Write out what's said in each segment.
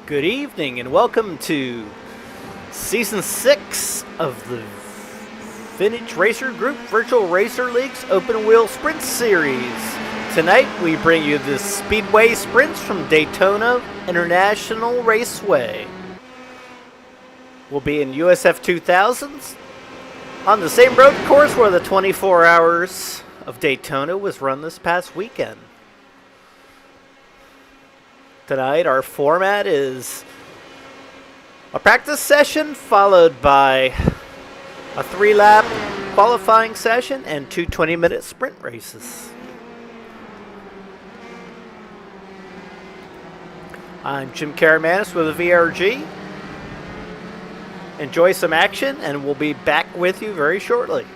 Good evening and welcome to Season 6 of the Vintage Racer Group Virtual Racer League's Open Wheel Sprint Series. Tonight we bring you the Speedway Sprints from Daytona International Raceway. We'll be in USF 2000s on the same road course where the 24 Hours of Daytona was run this past weekend. Tonight, our format is a practice session followed by a 3-lap qualifying session and two 20-minute sprint races. I'm Jim Karamanis with the VRG. Enjoy some action, and we'll be back with you very shortly.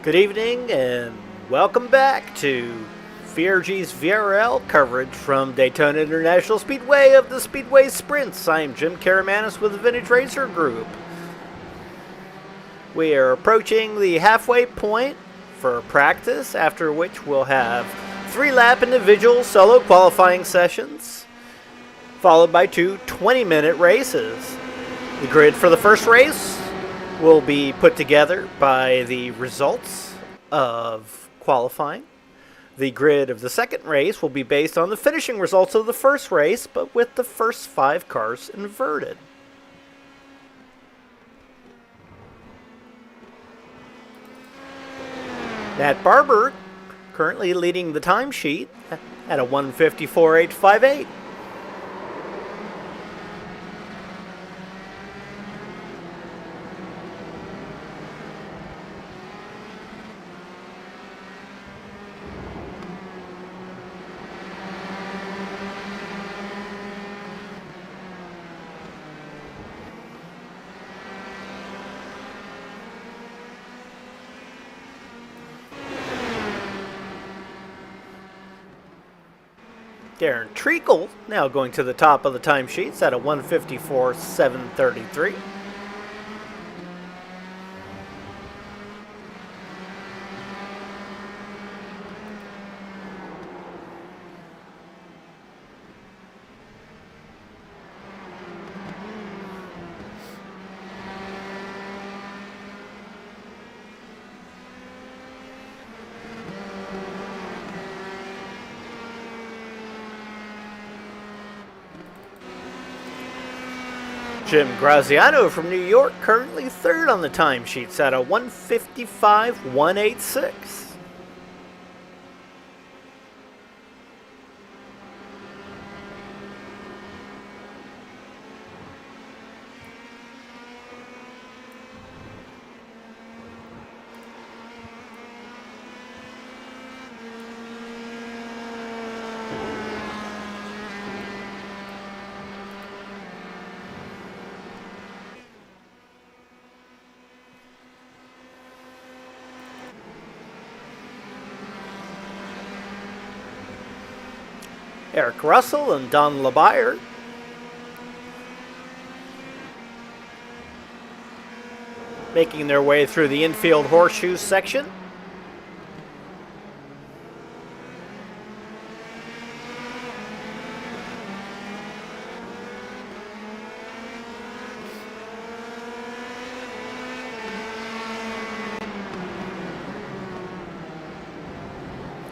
Good evening and welcome back to VRG's VRL coverage from Daytona International Speedway of the Speedway Sprints. I'm Jim Karamanis with the Vintage Racer Group. We are approaching the halfway point for practice, after which we'll have 3-lap individual solo qualifying sessions, followed by two 20-minute races. The grid for the first race will be put together by the results of qualifying. The grid of the second race will be based on the finishing results of the first race, but with the first 5 cars inverted. Matt Barber currently leading the timesheet at a 1:54.858. Darren Treacle now going to the top of the timesheets at a 1:54.733. Jim Graziano from New York currently third on the timesheets at a 1:55.186. Eric Russell and Don LeBayer making their way through the infield horseshoe section.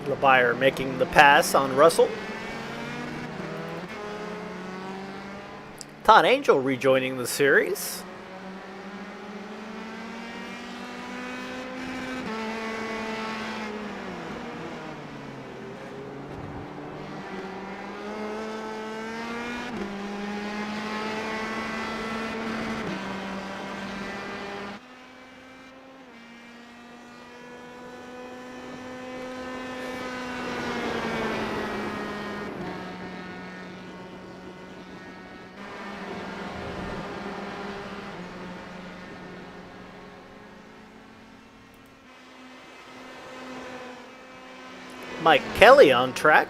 LeBayer making the pass on Russell. Todd Angel rejoining the series. Mike Kelly on track.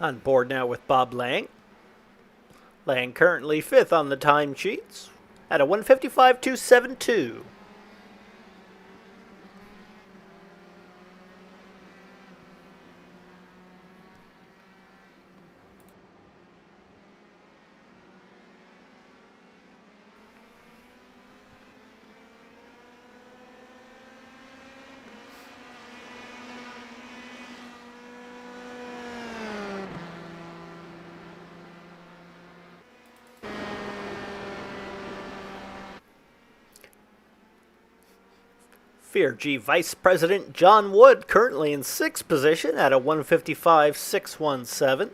On board now with Bob Lang. Lang currently 5th on the timesheets at a 1:55.272. VRG Vice President John Wood currently in 6th position at a 155.617.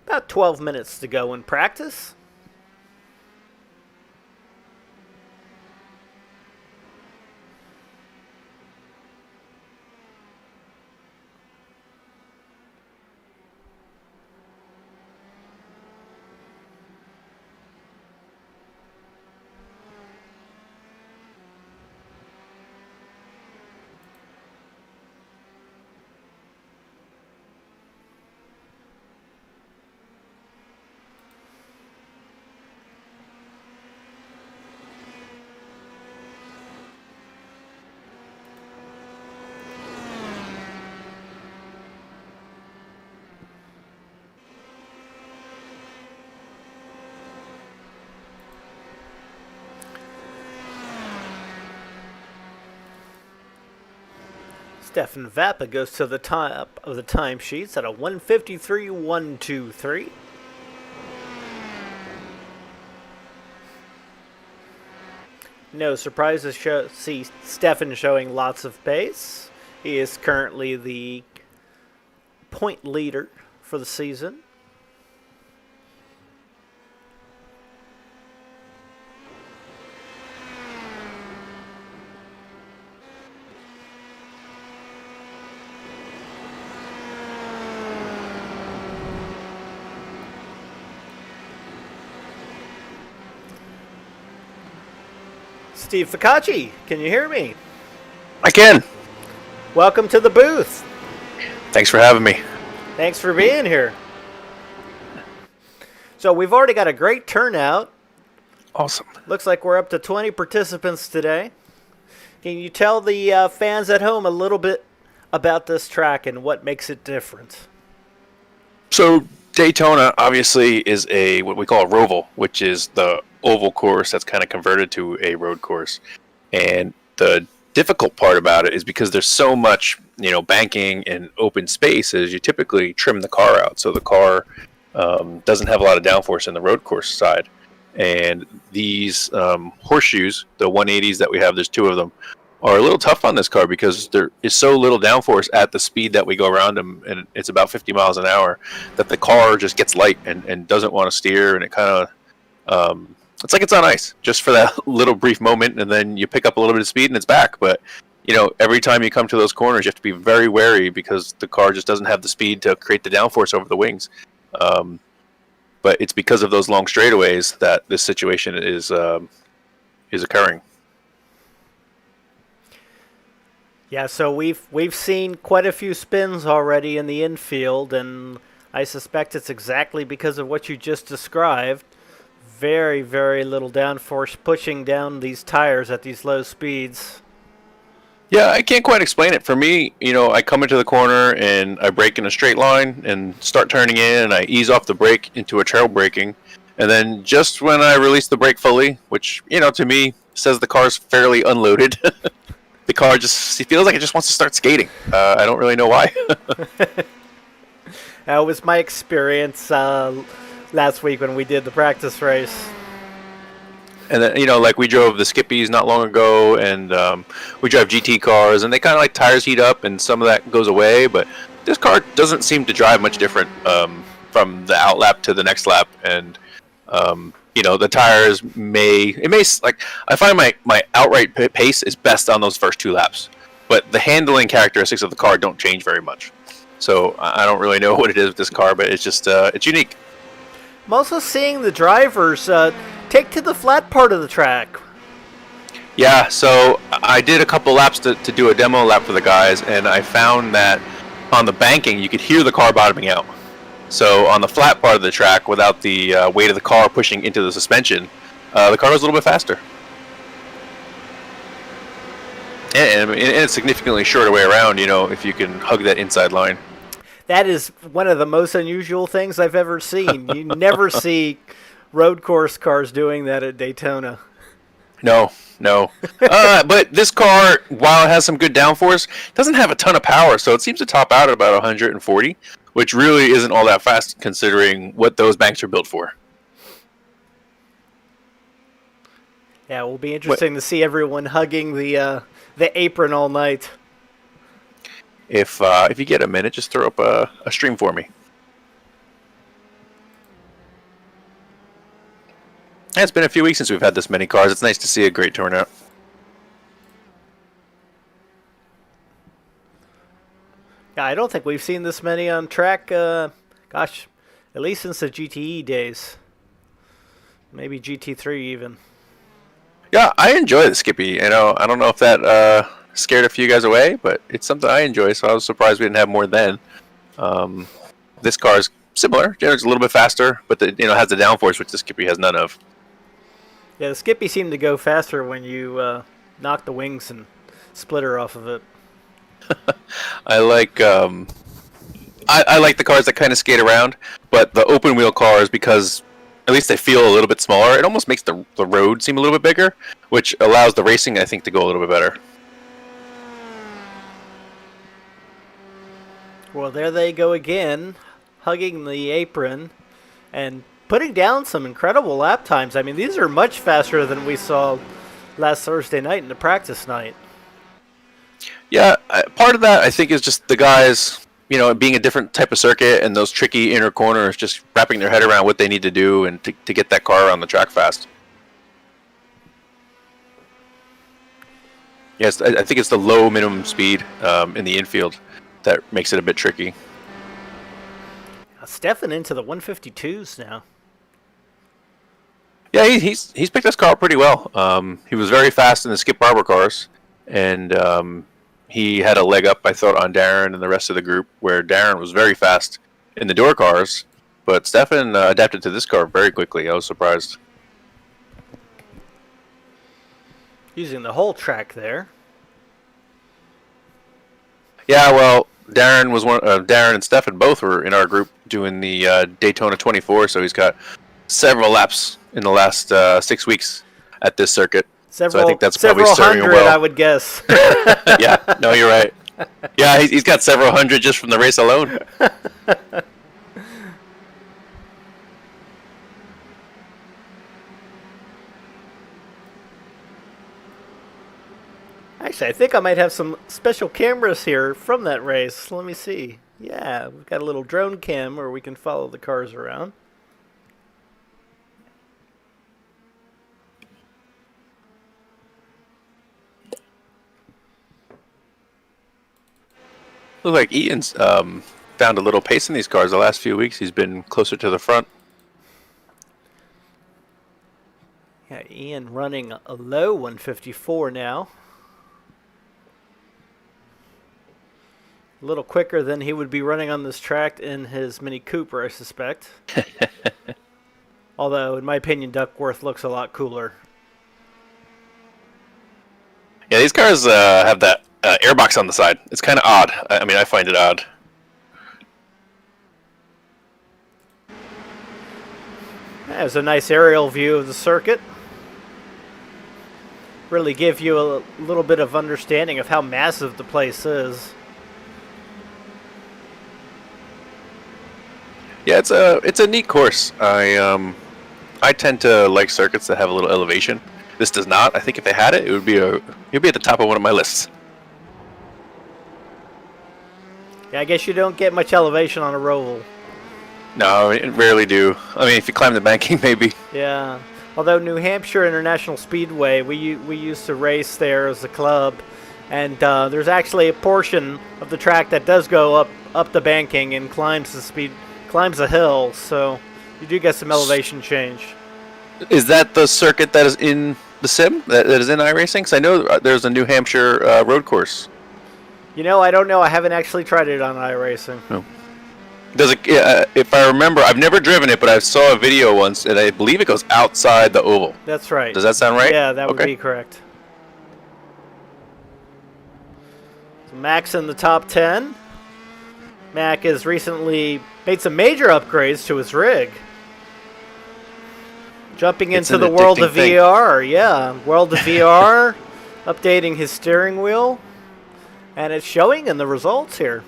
About 12 minutes to go in practice. Stefan Vappa goes to the top of the timesheets at a 153.123. No surprises, see Stefan showing lots of pace. He is currently the point leader for the season. Steve Ficacci, can you hear me? I can. Welcome to the booth. Thanks for having me. Thanks for being here. So we've already got a great turnout. Awesome. Looks like we're up to 20 participants today. Can you tell the fans at home a little bit about this track and what makes it different? So Daytona obviously is what we call a roval, which is the oval course that's kind of converted to a road course. And the difficult part about it is because there's so much, banking and open space, is you typically trim the car out so the car doesn't have a lot of downforce in the road course side. And these horseshoes, the 180s that we have, there's two of them, are a little tough on this car because there is so little downforce at the speed that we go around them, and it's about 50 miles an hour, that the car just gets light and doesn't want to steer, and it kind of it's like it's on ice just for that little brief moment, and then you pick up a little bit of speed and it's back. But every time you come to those corners, you have to be very wary because the car just doesn't have the speed to create the downforce over the wings. But it's because of those long straightaways that this situation is occurring. Yeah, so we've seen quite a few spins already in the infield, and I suspect it's exactly because of what you just described. Very, very little downforce pushing down these tires at these low speeds. Yeah, I can't quite explain it. For me, I come into the corner and I brake in a straight line and start turning in, and I ease off the brake into a trail braking. And then just when I release the brake fully, which, to me says the car's fairly unloaded, the car it feels like it just wants to start skating. I don't really know why. That was my experience last week when we did the practice race. And then, like we drove the Skippies not long ago, and we drive GT cars, and they kind of like tires heat up, and some of that goes away. But this car doesn't seem to drive much different from the out lap to the next lap. And, the tires I find my outright pace is best on those first two laps. But the handling characteristics of the car don't change very much. So I don't really know what it is with this car, but it's just, it's unique. I'm also seeing the drivers take to the flat part of the track. Yeah, so I did a couple laps to do a demo lap for the guys, and I found that on the banking you could hear the car bottoming out. So on the flat part of the track, without the weight of the car pushing into the suspension, the car was a little bit faster. And it's significantly shorter way around, if you can hug that inside line. That is one of the most unusual things I've ever seen. You never see road course cars doing that at Daytona. No. But this car, while it has some good downforce, doesn't have a ton of power, so it seems to top out at about 140, which really isn't all that fast considering what those banks are built for. Yeah, it will be interesting to see everyone hugging the apron all night. If you get a minute, just throw up a stream for me. Yeah, it's been a few weeks since we've had this many cars. It's nice to see a great turnout. Yeah, I don't think we've seen this many on track, gosh, at least since the GTE days. Maybe GT3 even. Yeah, I enjoy the Skippy. You know, I don't know if that scared a few guys away, but it's something I enjoy, so I was surprised we didn't have more then. This car is similar. It's a little bit faster, but has the downforce, which the Skippy has none of. Yeah, the Skippy seemed to go faster when you knock the wings and splitter off of it. I like I like the cars that kind of skate around, but the open wheel cars, because at least they feel a little bit smaller, it almost makes the road seem a little bit bigger, which allows the racing, I think, to go a little bit better. Well, there they go again, hugging the apron and putting down some incredible lap times. I mean, these are much faster than we saw last Thursday night in the practice night. Yeah, part of that, I think, is just the guys, being a different type of circuit and those tricky inner corners, just wrapping their head around what they need to do and to get that car around the track fast. Yes, I think it's the low minimum speed in the infield that makes it a bit tricky. Stefan into the 152s now. Yeah, he's picked this car up pretty well. He was very fast in the Skip Barber cars, and he had a leg up, I thought, on Darren and the rest of the group, where Darren was very fast in the door cars, but Stefan adapted to this car very quickly. I was surprised. Using the whole track there. Yeah, well, Darren and Stefan both were in our group doing the Daytona 24, so he's got several laps in the last 6 weeks at this circuit. So I think that's probably serving him well. I would guess. Yeah, no, you're right. Yeah, he's got several hundred just from the race alone. Actually, I think I might have some special cameras here from that race. Let me see. Yeah, we've got a little drone cam where we can follow the cars around. Looks like Ian's found a little pace in these cars the last few weeks. He's been closer to the front. Yeah, Ian running a low 154 now. A little quicker than he would be running on this track in his Mini Cooper, I suspect. Although, in my opinion, Duckworth looks a lot cooler. Yeah, these cars have that airbox on the side. It's kind of odd. I mean, I find it odd. There's a nice aerial view of the circuit. Really give you a little bit of understanding of how massive the place is. Yeah, it's a neat course. I tend to like circuits that have a little elevation. This does not. I think if they had it, it would be at the top of one of my lists. Yeah, I guess you don't get much elevation on a roval. No, I rarely do. I mean, if you climb the banking, maybe. Yeah. Although New Hampshire International Speedway, we used to race there as a club, and there's actually a portion of the track that does go up the banking and climbs the hill, so you do get some elevation change. Is that the circuit that is in the sim, that is in iRacing? Because I know there's a New Hampshire road course. You know, I don't know. I haven't actually tried it on iRacing. No. Does it? If I remember, I've never driven it, but I saw a video once, and I believe it goes outside the oval. That's right. Does that sound right? Yeah, that would be correct. So Mac's in the top 10. Mac has recently made some major upgrades to his rig. Jumping into the world of VR, yeah. World of VR, updating his steering wheel, and it's showing in the results here.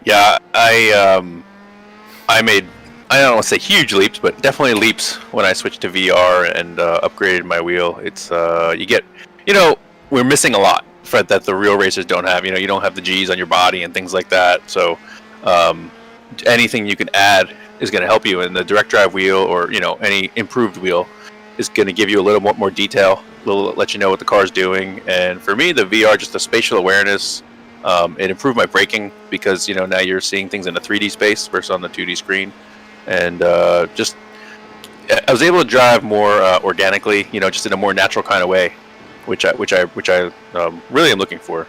Yeah, I made, I don't want to say huge leaps, but definitely leaps when I switched to VR and upgraded my wheel. It's you get, you know, we're missing a lot for that the real racers don't have. You know, you don't have the G's on your body and things like that. So um, anything you can add is going to help you. And the direct drive wheel, or any improved wheel, is going to give you a little more detail. Let you know what the car's doing. And for me, the VR, just the spatial awareness. It improved my braking because now you're seeing things in a 3D space versus on the 2D screen, and just I was able to drive more organically, just in a more natural kind of way, which I really am looking for.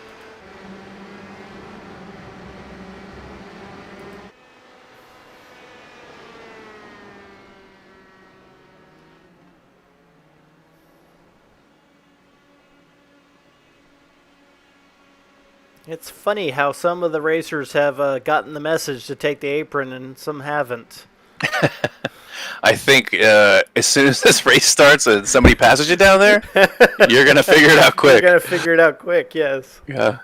It's funny how some of the racers have gotten the message to take the apron and some haven't. I think as soon as this race starts and somebody passes you down there, you're gonna figure it out quick. You're gonna figure it out quick, yes. Yeah.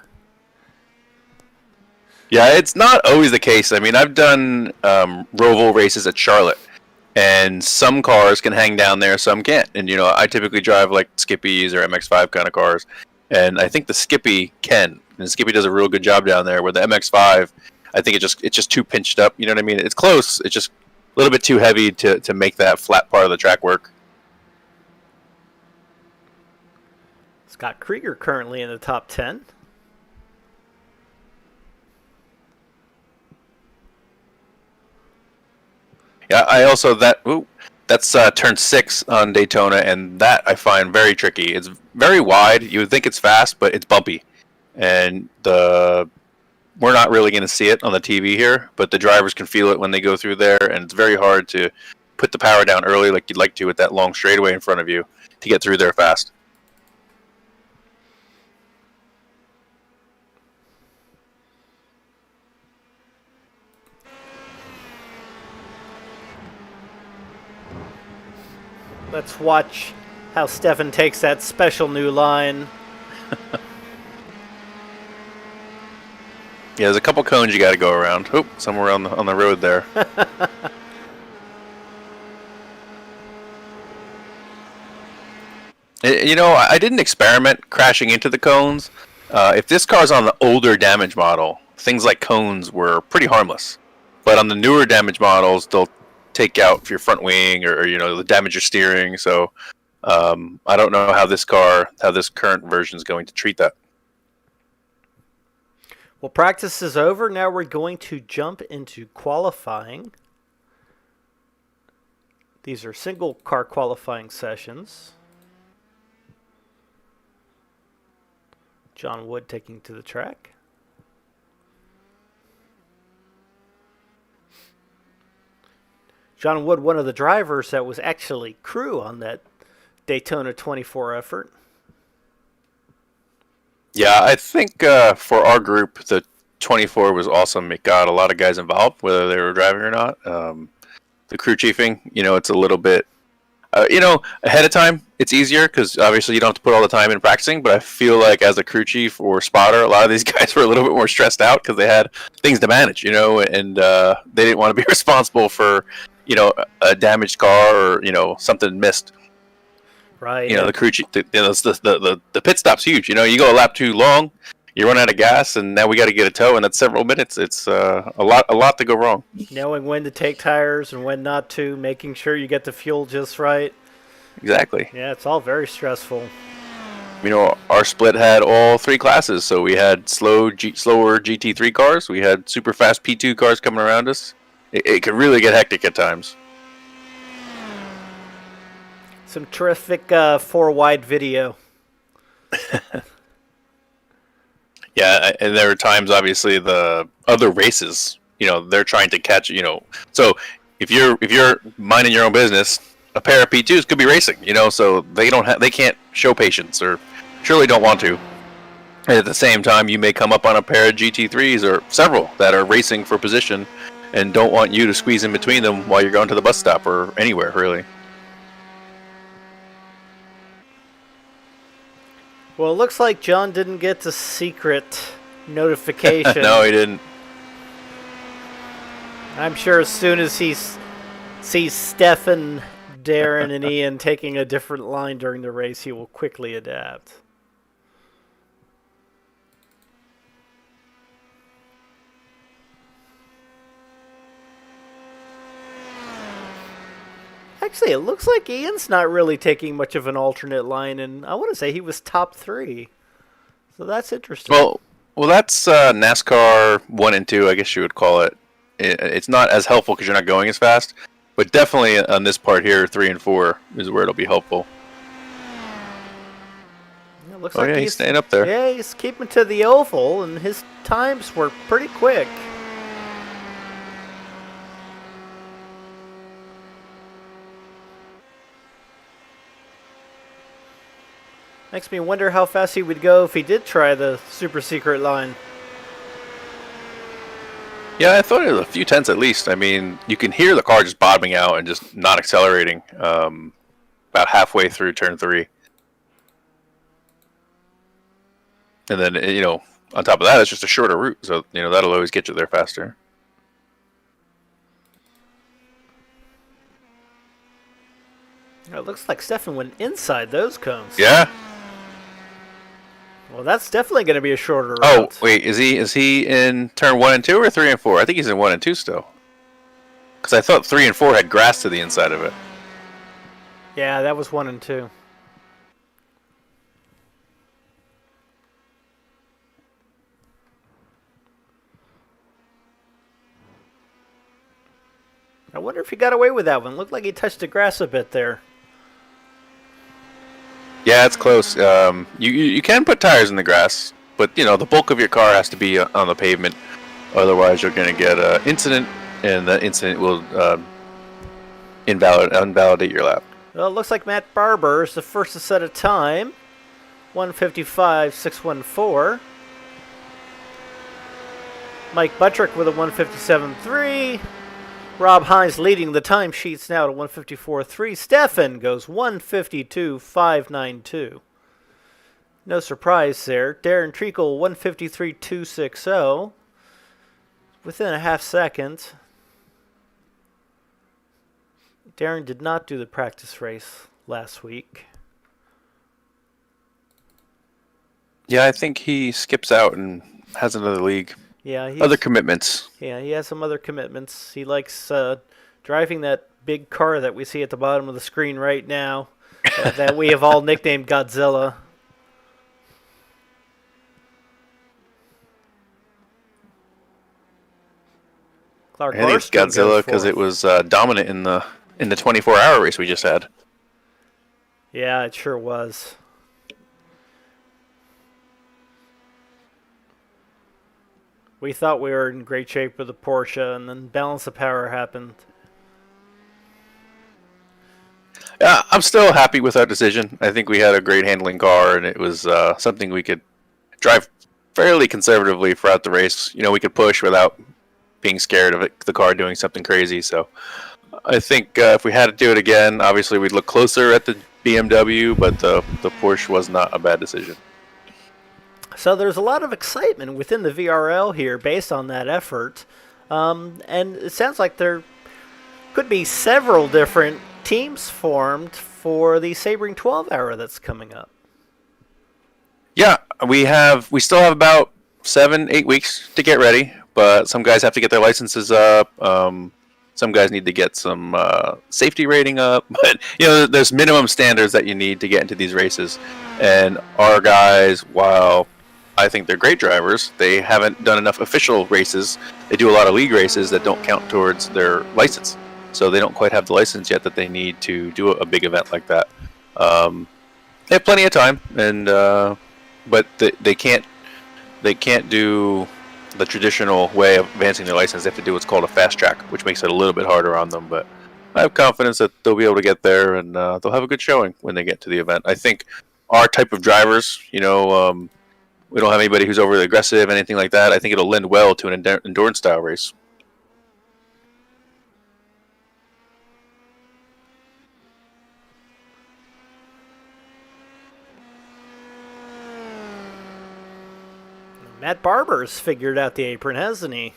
Yeah, it's not always the case. I mean, I've done Roval races at Charlotte, and some cars can hang down there, some can't. And I typically drive like Skippies or MX-5 kind of cars, and I think the Skippy can, and Skippy does a real good job down there. Where the MX-5, I think it's just too pinched up. You know what I mean? It's close. It's just a little bit too heavy to make that flat part of the track work. Scott Krieger currently in the top 10. Yeah, I also that's turn 6 on Daytona, and that I find very tricky. It's very wide. You would think it's fast, but it's bumpy, and we're not really going to see it on the TV here, but the drivers can feel it when they go through there, and it's very hard to put the power down early like you'd like to with that long straightaway in front of you to get through there fast. Let's watch how Stefan takes that special new line. Yeah, there's a couple cones you got to go around. Oop, somewhere on the road there. I didn't experiment crashing into the cones. If this car's on the older damage model, things like cones were pretty harmless. But on the newer damage models, they'll take out your front wing or the damage your steering. So I don't know how this current version is going to treat that. Well, practice is over. Now we're going to jump into qualifying. These are single car qualifying sessions. John Wood taking to the track. John Wood, one of the drivers that was actually crew on that Daytona 24 effort. Yeah, I think for our group, the 24 was awesome. It got a lot of guys involved, whether they were driving or not. The crew chiefing, it's a little bit, ahead of time, it's easier because obviously you don't have to put all the time in practicing. But I feel like as a crew chief or spotter, a lot of these guys were a little bit more stressed out because they had things to manage, and they didn't want to be responsible for, a damaged car or, something missed. Right. The crew chief, the pit stop's huge. You go a lap too long, you run out of gas, and now we got to get a tow, and that's several minutes. It's a lot to go wrong. Knowing when to take tires and when not to, making sure you get the fuel just right. Exactly. Yeah, it's all very stressful. Our split had all three classes, so we had slower GT3 cars, we had super fast P2 cars coming around us. It could really get hectic at times. Some terrific 4-wide video. Yeah, and there are times, obviously, the other races, they're trying to catch, So if you're minding your own business, a pair of P2s could be racing, so they can't show patience or surely don't want to. And at the same time, you may come up on a pair of GT3s or several that are racing for position and don't want you to squeeze in between them while you're going to the bus stop or anywhere, really. Well, it looks like John didn't get the secret notification. No, he didn't. I'm sure as soon as he sees Stefan, Darren, and Ian taking a different line during the race, he will quickly adapt. Actually, it looks like Ian's not really taking much of an alternate line, and I want to say he was top 3. So that's interesting. Well, that's NASCAR 1 and 2, I guess you would call it. It's not as helpful because you're not going as fast, but definitely on this part here, 3 and 4 is where it'll be helpful. It looks like he's staying up there. Yeah, he's keeping to the oval, and his times were pretty quick. Makes me wonder how fast he would go if he did try the super secret line. Yeah, I thought it was a few tenths at least. I mean, you can hear the car just bottoming out and just not accelerating about halfway through turn 3. And then, on top of that, it's just a shorter route. So, that'll always get you there faster. It looks like Stefan went inside those cones. Yeah. Well, that's definitely going to be a shorter route. Oh, wait, is he in turn 1 and 2 or 3 and 4? I think he's in 1 and 2 still. Because I thought 3 and 4 had grass to the inside of it. Yeah, that was 1 and 2. I wonder if he got away with that one. Looked like he touched the grass a bit there. Yeah, it's close. You can put tires in the grass, but the bulk of your car has to be on the pavement. Otherwise, you're going to get an incident, and the incident will invalidate your lap. Well, it looks like Matt Barber is the first to set a time. 1:55.614. Mike Buttrick with a 1:57.3. Rob Hines leading the timesheets now to 1:54.3. Stefan goes 1:52.592. No surprise there. Darren Treacle 1:53.260. Within a half second. Darren did not do the practice race last week. Yeah, I think he skips out and has another league. Yeah, other commitments. Yeah, he has some other commitments. He likes driving that big car that we see at the bottom of the screen right now, that we have all nicknamed Godzilla. Clark I think it's Godzilla because it was dominant in the 24-hour race we just had. Yeah, it sure was. We thought we were in great shape with the Porsche, and then balance of power happened. Yeah, I'm still happy with our decision. I think we had a great handling car, and it was something we could drive fairly conservatively throughout the race. We could push without being scared of the car doing something crazy. So I think if we had to do it again, obviously we'd look closer at the BMW, but the Porsche was not a bad decision. So there's a lot of excitement within the VRL here based on that effort. And it sounds like there could be several different teams formed for the Sabring 12-hour that's coming up. Yeah, we still have about 7-8 weeks to get ready, but some guys have to get their licenses up. Some guys need to get some safety rating up. But, there's minimum standards that you need to get into these races. And our guys, while I think they're great drivers, they haven't done enough official races. They do a lot of league races that don't count towards their license. So they don't quite have the license yet that they need to do a big event like that. They have plenty of time, and but they can't do the traditional way of advancing their license. They have to do what's called a fast track, which makes it a little bit harder on them. But I have confidence that they'll be able to get there, and they'll have a good showing when they get to the event. I think our type of drivers, we don't have anybody who's overly aggressive, anything like that. I think it'll lend well to an endurance style race. Matt Barber's figured out the apron, hasn't he?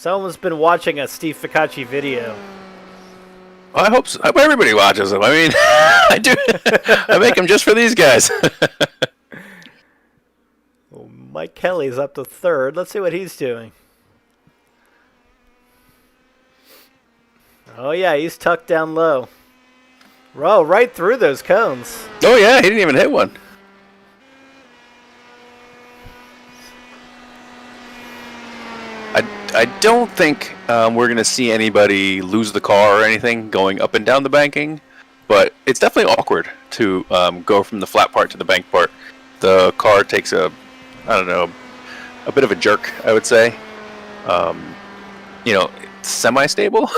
Someone's been watching a Steve Ficacci video. I hope so. I hope everybody watches them. I mean, I do. I make them just for these guys. Well, Mike Kelly's up to third. Let's see what he's doing. Oh, yeah, he's tucked down low. Row right through those cones. Oh, yeah, he didn't even hit one. I don't think we're going to see anybody lose the car or anything going up and down the banking, but it's definitely awkward to go from the flat part to the bank part. The car takes a bit of a jerk, I would say. Semi-stable.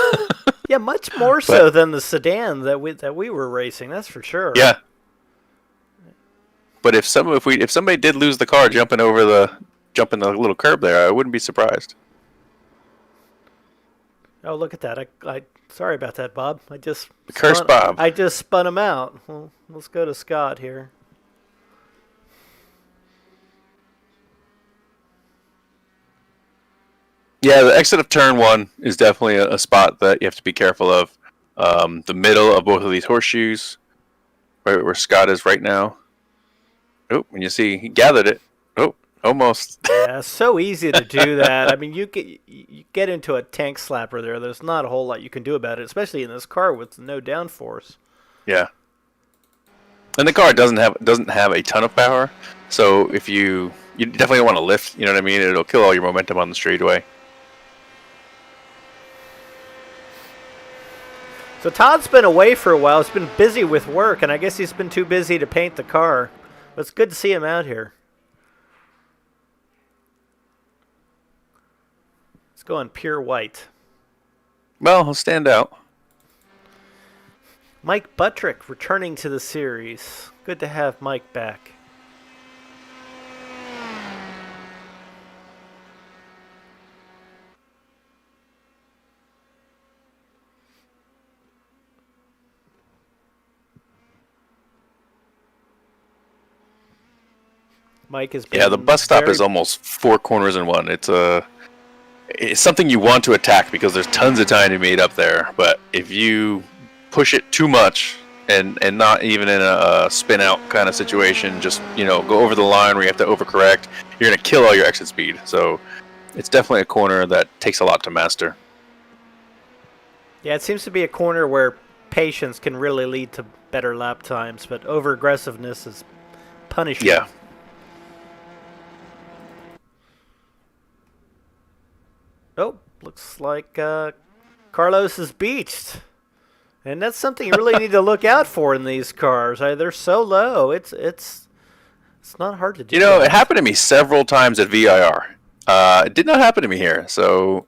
Yeah, much more so than the sedan that we were racing. That's for sure. Yeah. But if somebody did lose the car jumping the little curb there, I wouldn't be surprised. Oh, look at that! I sorry about that, Bob. Bob. I just spun him out. Well, let's go to Scott here. Yeah, the exit of turn 1 is definitely a spot that you have to be careful of. The middle of both of these horseshoes, right where Scott is right now. Oh, and you see he gathered it. Oh, almost. Yeah, so easy to do that. I mean, you get into a tank slapper there. There's not a whole lot you can do about it, especially in this car with no downforce. Yeah. And the car doesn't have a ton of power, so if you definitely don't want to lift. You know what I mean? It'll kill all your momentum on the straightaway. So Todd's been away for a while. He's been busy with work, and I guess he's been too busy to paint the car. But it's good to see him out here. Let's go on pure white. Well, he'll stand out. Mike Buttrick returning to the series. Good to have Mike back. Mike has been the bus stop is almost 4 corners in one. It's something you want to attack because there's tons of time to meet up there. But if you push it too much and not even in a spin out kind of situation, just go over the line where you have to overcorrect, you're gonna kill all your exit speed. So it's definitely a corner that takes a lot to master. Yeah, it seems to be a corner where patience can really lead to better lap times, but over aggressiveness is punishing. Yeah. Oh, looks like Carlos is beached. And that's something you really need to look out for in these cars. They're so low. It's not hard to do. It happened to me several times at VIR. It did not happen to me here, so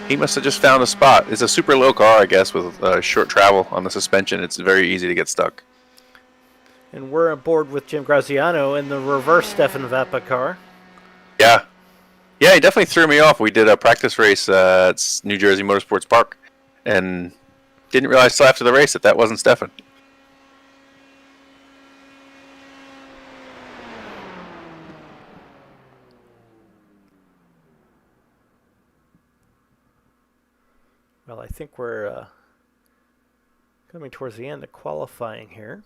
he must have just found a spot. It's a super low car, I guess, with short travel on the suspension. It's very easy to get stuck. And we're aboard with Jim Graziano in the reverse Stefan Vappa car. Yeah. Yeah, he definitely threw me off. We did a practice race at New Jersey Motorsports Park, and didn't realize till after the race that wasn't Stefan. Well, I think we're coming towards the end of qualifying here.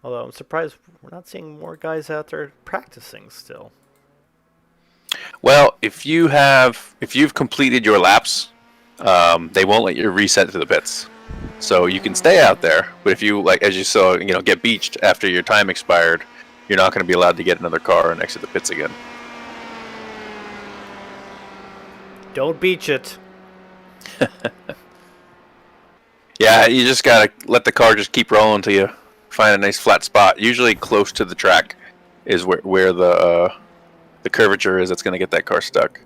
Although I'm surprised we're not seeing more guys out there practicing still. Well, if you've completed your laps, they won't let you reset to the pits. So you can stay out there, but if you, like as you saw, get beached after your time expired, you're not going to be allowed to get another car and exit the pits again. Don't beach it. Yeah, you just gotta let the car just keep rolling until you find a nice flat spot. Usually close to the track is where the curvature is that's going to get that car stuck.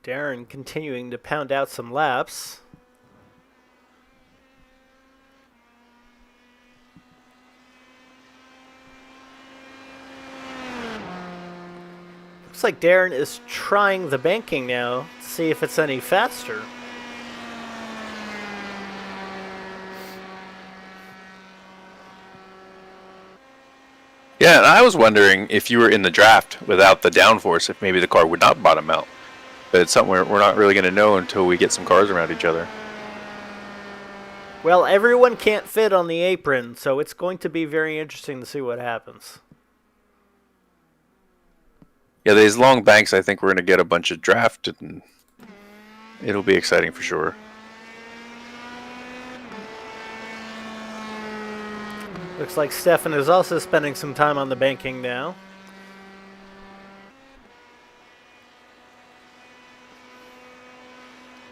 Darren continuing to pound out some laps. Looks like Darren is trying the banking now to see if it's any faster. Yeah, and I was wondering if you were in the draft without the downforce, if maybe the car would not bottom out. But it's something we're not really going to know until we get some cars around each other. Well, everyone can't fit on the apron, so it's going to be very interesting to see what happens. Yeah, these long banks, I think we're going to get a bunch of drafted, and it'll be exciting for sure. Looks like Stefan is also spending some time on the banking now.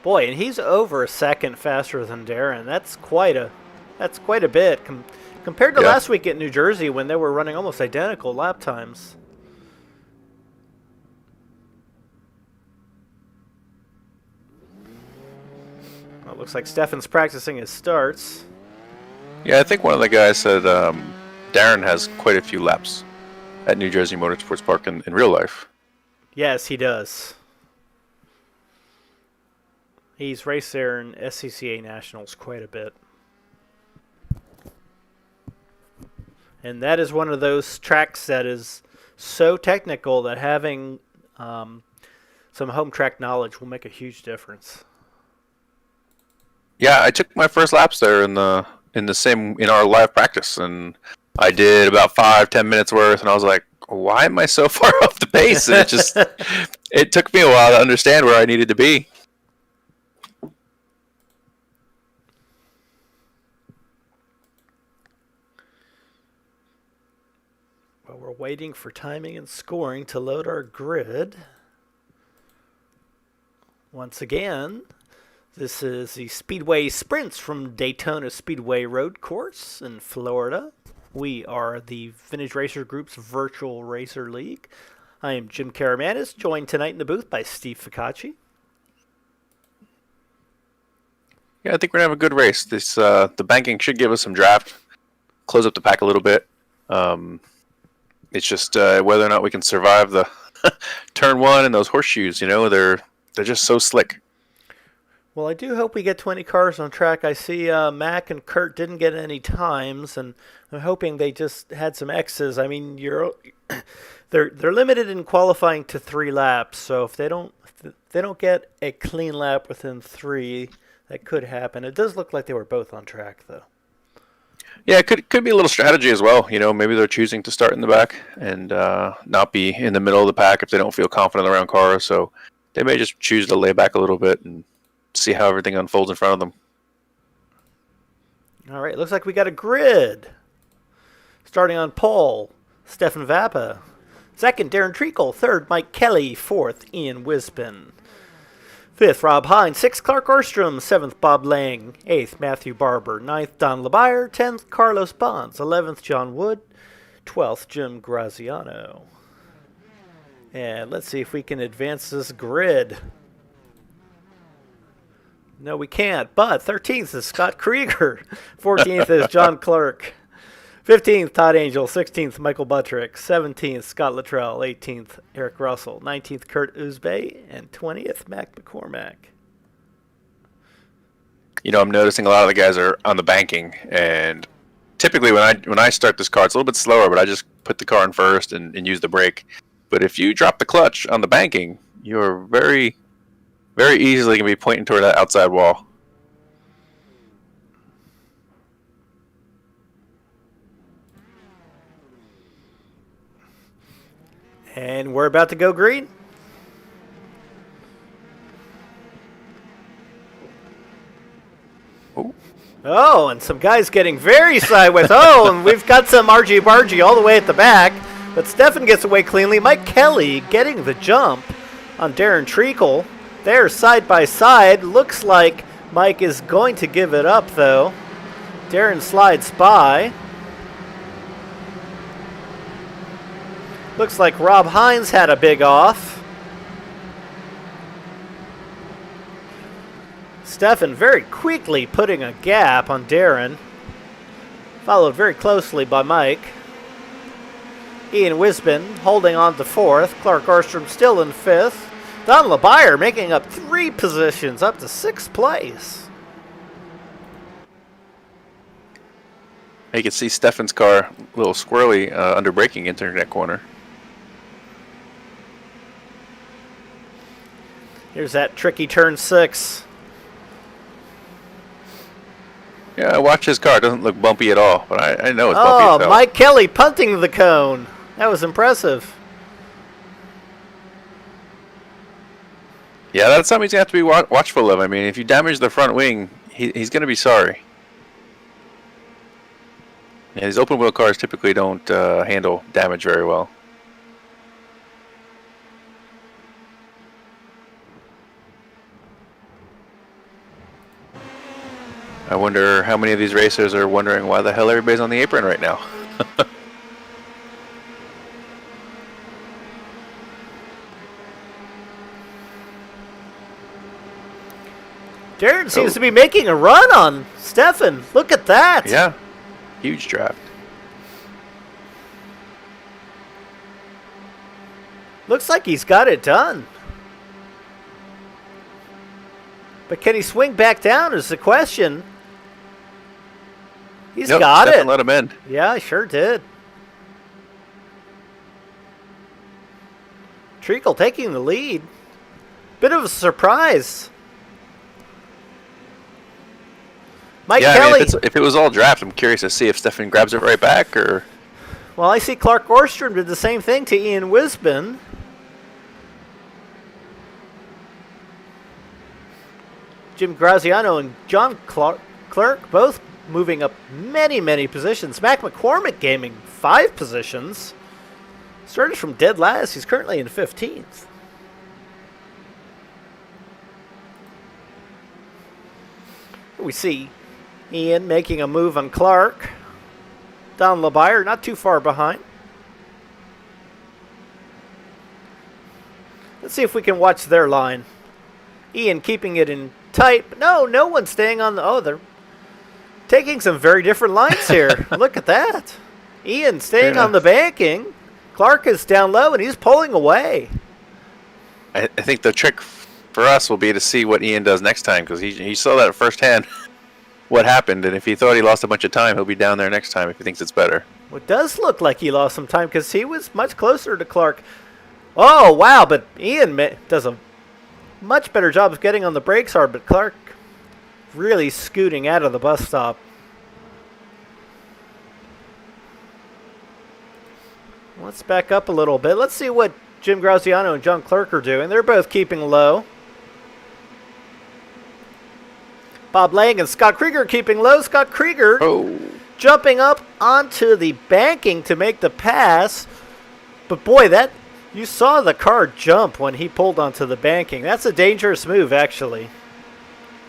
Boy, and he's over a second faster than Darren. That's quite a bit compared to last week at New Jersey when they were running almost identical lap times. Well, it looks like Stefan's practicing his starts. Yeah, I think one of the guys said Darren has quite a few laps at New Jersey Motorsports Park in real life. Yes, he does. He's raced there in SCCA Nationals quite a bit. And that is one of those tracks that is so technical that having some home track knowledge will make a huge difference. Yeah, I took my first laps there in our live practice, and I did about 5-10 minutes worth, and I was like, why am I so far off the pace? And it took me a while to understand where I needed to be. Well, we're waiting for timing and scoring to load our grid. Once again, this is the Speedway Sprints from Daytona Speedway Road Course in Florida. We are the Vintage Racer Group's Virtual Racer League. I am Jim Karamanis, joined tonight in the booth by Steve Ficacci. Yeah, I think we're going to have a good race. The banking should give us some draft, close up the pack a little bit. It's just whether or not we can survive the turn one and those horseshoes. They're just so slick. Well, I do hope we get 20 cars on track. I see Mac and Kurt didn't get any times, and I'm hoping they just had some X's. I mean, they're limited in qualifying to 3 laps, so if they don't get a clean lap within 3, that could happen. It does look like they were both on track, though. Yeah, it could be a little strategy as well. Maybe they're choosing to start in the back and not be in the middle of the pack if they don't feel confident around cars. So they may just choose to lay back a little bit and see how everything unfolds in front of them. All right, looks like we got a grid. Starting on pole, Stefan Vappa. Second, Darren Treacle. Third, Mike Kelly. Fourth, Ian Wisbin. Fifth, Rob Hines. Sixth, Clark Orstrom. Seventh, Bob Lang. Eighth, Matthew Barber. Ninth, Don LeBayer. 10th, Carlos Bonds. 11th, John Wood. 12th, Jim Graziano. And let's see if we can advance this grid. No, we can't, but 13th is Scott Krieger. 14th is John Clark. 15th, Todd Angel. 16th, Michael Buttrick. 17th, Scott Luttrell. 18th, Eric Russell. 19th, Kurt Uzbey. And 20th, Mac McCormack. I'm noticing a lot of the guys are on the banking, and typically when I start this car, it's a little bit slower, but I just put the car in first and use the brake. But if you drop the clutch on the banking, you're very, very easily going to be pointing toward that outside wall. And we're about to go green. Oh, and some guys getting very sideways. Oh, and we've got some argy-bargy all the way at the back. But Stefan gets away cleanly. Mike Kelly getting the jump on Darren Treacle. They're side by side. Looks like Mike is going to give it up, though. Darren slides by. Looks like Rob Hines had a big off. Stefan very quickly putting a gap on Darren. Followed very closely by Mike. Ian Wisbin holding on to 4th. Clark Orstrom still in 5th. Don LeBayer making up 3 positions up to 6th place. You can see Stefan's car a little squirrely under braking entering that corner. Here's that tricky turn 6. Yeah, watch his car. It doesn't look bumpy at all, but I know it's bumpy as Oh, hell. Mike Kelly punting the cone. That was impressive. Yeah, that's something he's going to have to be watchful of. I mean, if you damage the front wing, he's going to be sorry. Yeah, these open wheel cars typically don't handle damage very well. I wonder how many of these racers are wondering why the hell everybody's on the apron right now. Darren seems to be making a run on Stefan. Look at that. Yeah, huge draft. Looks like he's got it done. But can he swing back down is the question. He's got Stefan it. let him in. Yeah, I sure did. Treacle taking the lead. Bit of a surprise. Mike Kelly. I mean, if it was all draft, I'm curious to see if Stefan grabs it right back or. Well, I see Clark Orstrom did the same thing to Ian Wisbin. Jim Graziano and John Clerk both moving up many, many positions. Mac McCormick gaining 5 positions. Started from dead last. He's currently in 15th. We see Ian making a move on Clark. Don LeBayer not too far behind. Let's see if we can watch their line. Ian keeping it in tight. But no one's staying on the... Oh, they're taking some very different lines here. Look at that. Ian staying on the banking. Clark is down low, and he's pulling away. I think the trick for us will be to see what Ian does next time, because he saw that firsthand what happened, and if he thought he lost a bunch of time, he'll be down there next time if he thinks it's better. Well, it does look like he lost some time because he was much closer to Clark. Oh, wow, but Ian does a much better job of getting on the brakes hard, but Clark really scooting out of the bus stop. Let's back up a little bit. Let's see what Jim Graziano and John Clerk are doing. They're both keeping low. Bob Lang and Scott Krieger keeping low. Scott Krieger jumping up onto the banking to make the pass. But boy, you saw the car jump when he pulled onto the banking. That's a dangerous move, actually.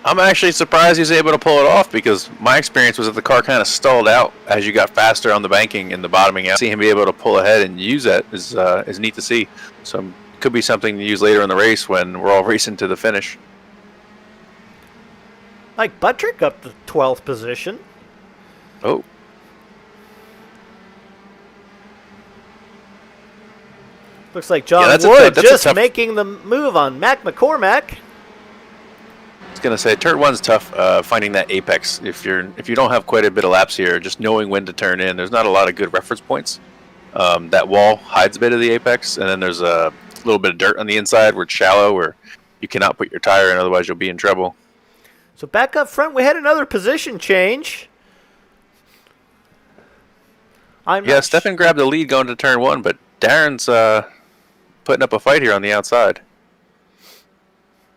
I'm actually surprised he was able to pull it off, because my experience was that the car kind of stalled out as you got faster on the banking and the bottoming out. See him be able to pull ahead and use that is neat to see. So could be something to use later in the race when we're all racing to the finish. Mike Buttrick up to 12th position. Oh. Looks like John Wood just making the move on Mac McCormack. I was gonna say turn 1's tough, finding that apex. If you don't have quite a bit of laps here, just knowing when to turn in. There's not a lot of good reference points. That wall hides a bit of the apex, and then there's a little bit of dirt on the inside where it's shallow, where you cannot put your tire in, otherwise you'll be in trouble. So back up front, we had another position change. Stefan grabbed the lead going to turn 1, but Darren's putting up a fight here on the outside.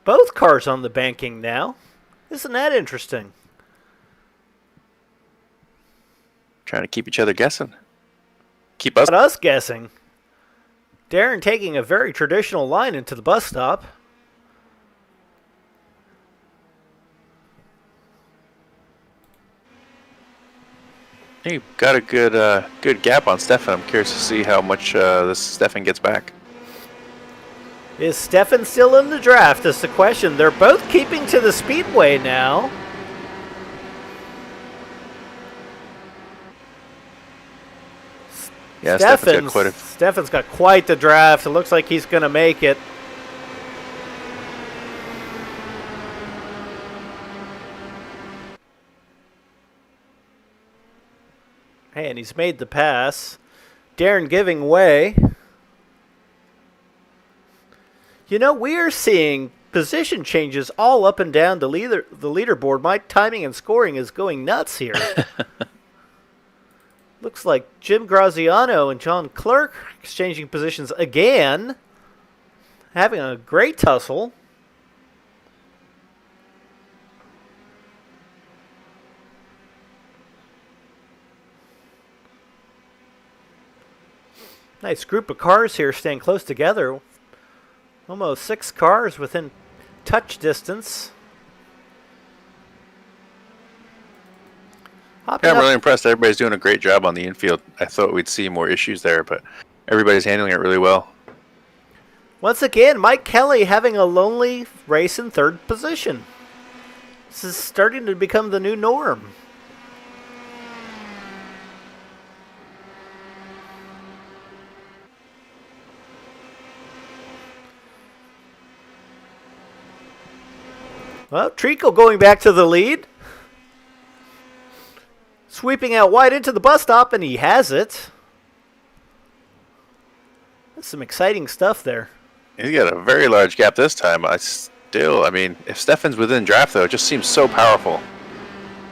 Both cars on the banking now. Isn't that interesting? Trying to keep each other guessing. Keep us guessing. Darren taking a very traditional line into the bus stop. You've got a good gap on Stefan. I'm curious to see how much this Stefan gets back. Is Stefan still in the draft is the question. They're both keeping to the speedway now. Yeah, Stefan's got quite the draft. It looks like he's going to make it. Hey, and he's made the pass. Darren giving way. You know, we are seeing position changes all up and down the leaderboard. My timing and scoring is going nuts here. Looks like Jim Graziano and John Clark exchanging positions again. Having a great tussle. Nice group of cars here staying close together. Almost 6 cars within touch distance. Yeah, I'm really impressed. Everybody's doing a great job on the infield. I thought we'd see more issues there, but everybody's handling it really well. Once again, Mike Kelly having a lonely race in 3rd position. This is starting to become the new norm. Well, Treacle going back to the lead. Sweeping out wide into the bus stop, and he has it. That's some exciting stuff there. He's got a very large gap this time. I mean, if Stefan's within draft, though, it just seems so powerful.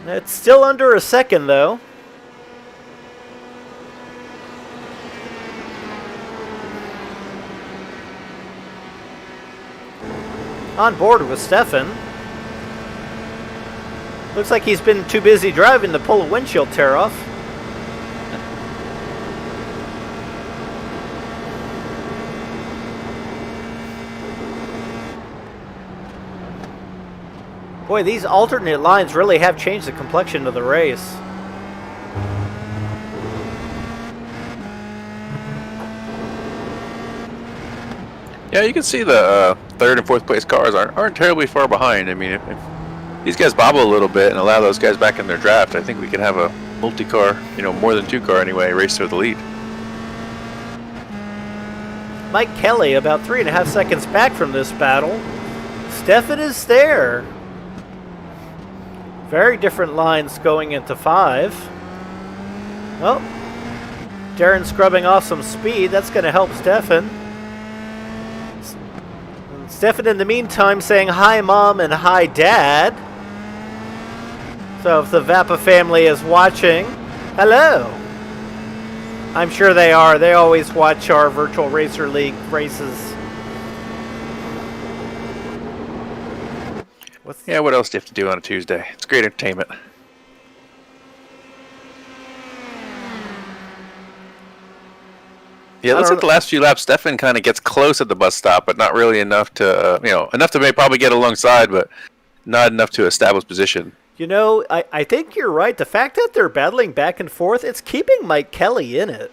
It's still under a second, though. On board with Stefan. Looks like he's been too busy driving to pull a windshield tear off. Boy, these alternate lines really have changed the complexion of the race. Yeah, you can see the 3rd and 4th place cars aren't terribly far behind. I mean, if these guys bobble a little bit and allow those guys back in their draft, I think we can have a multi-car, more than 2 car anyway, race to the lead. Mike Kelly about 3.5 seconds back from this battle. Stefan is there. Very different lines going into 5. Well, Darren scrubbing off some speed. That's going to help Stefan. Stefan in the meantime saying hi Mom and hi Dad. So if the Vappa family is watching, hello. I'm sure they are. They always watch our Virtual Racer League races. Yeah, what else do you have to do on a Tuesday? It's great entertainment. Yeah, looks like the last few laps, Stefan kind of gets close at the bus stop, but not really enough to, enough to maybe probably get alongside, but not enough to establish position. I think you're right. The fact that they're battling back and forth, it's keeping Mike Kelly in it.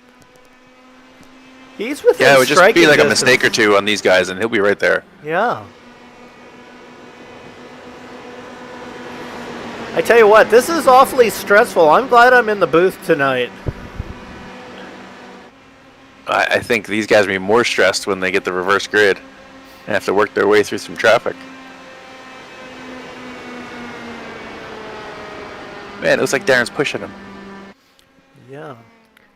He's within striking distance. Yeah, it would just be like a mistake or two on these guys, and he'll be right there. Yeah. I tell you what, this is awfully stressful. I'm glad I'm in the booth tonight. I think these guys will be more stressed when they get the reverse grid and have to work their way through some traffic. Man, it looks like Darren's pushing him. Yeah.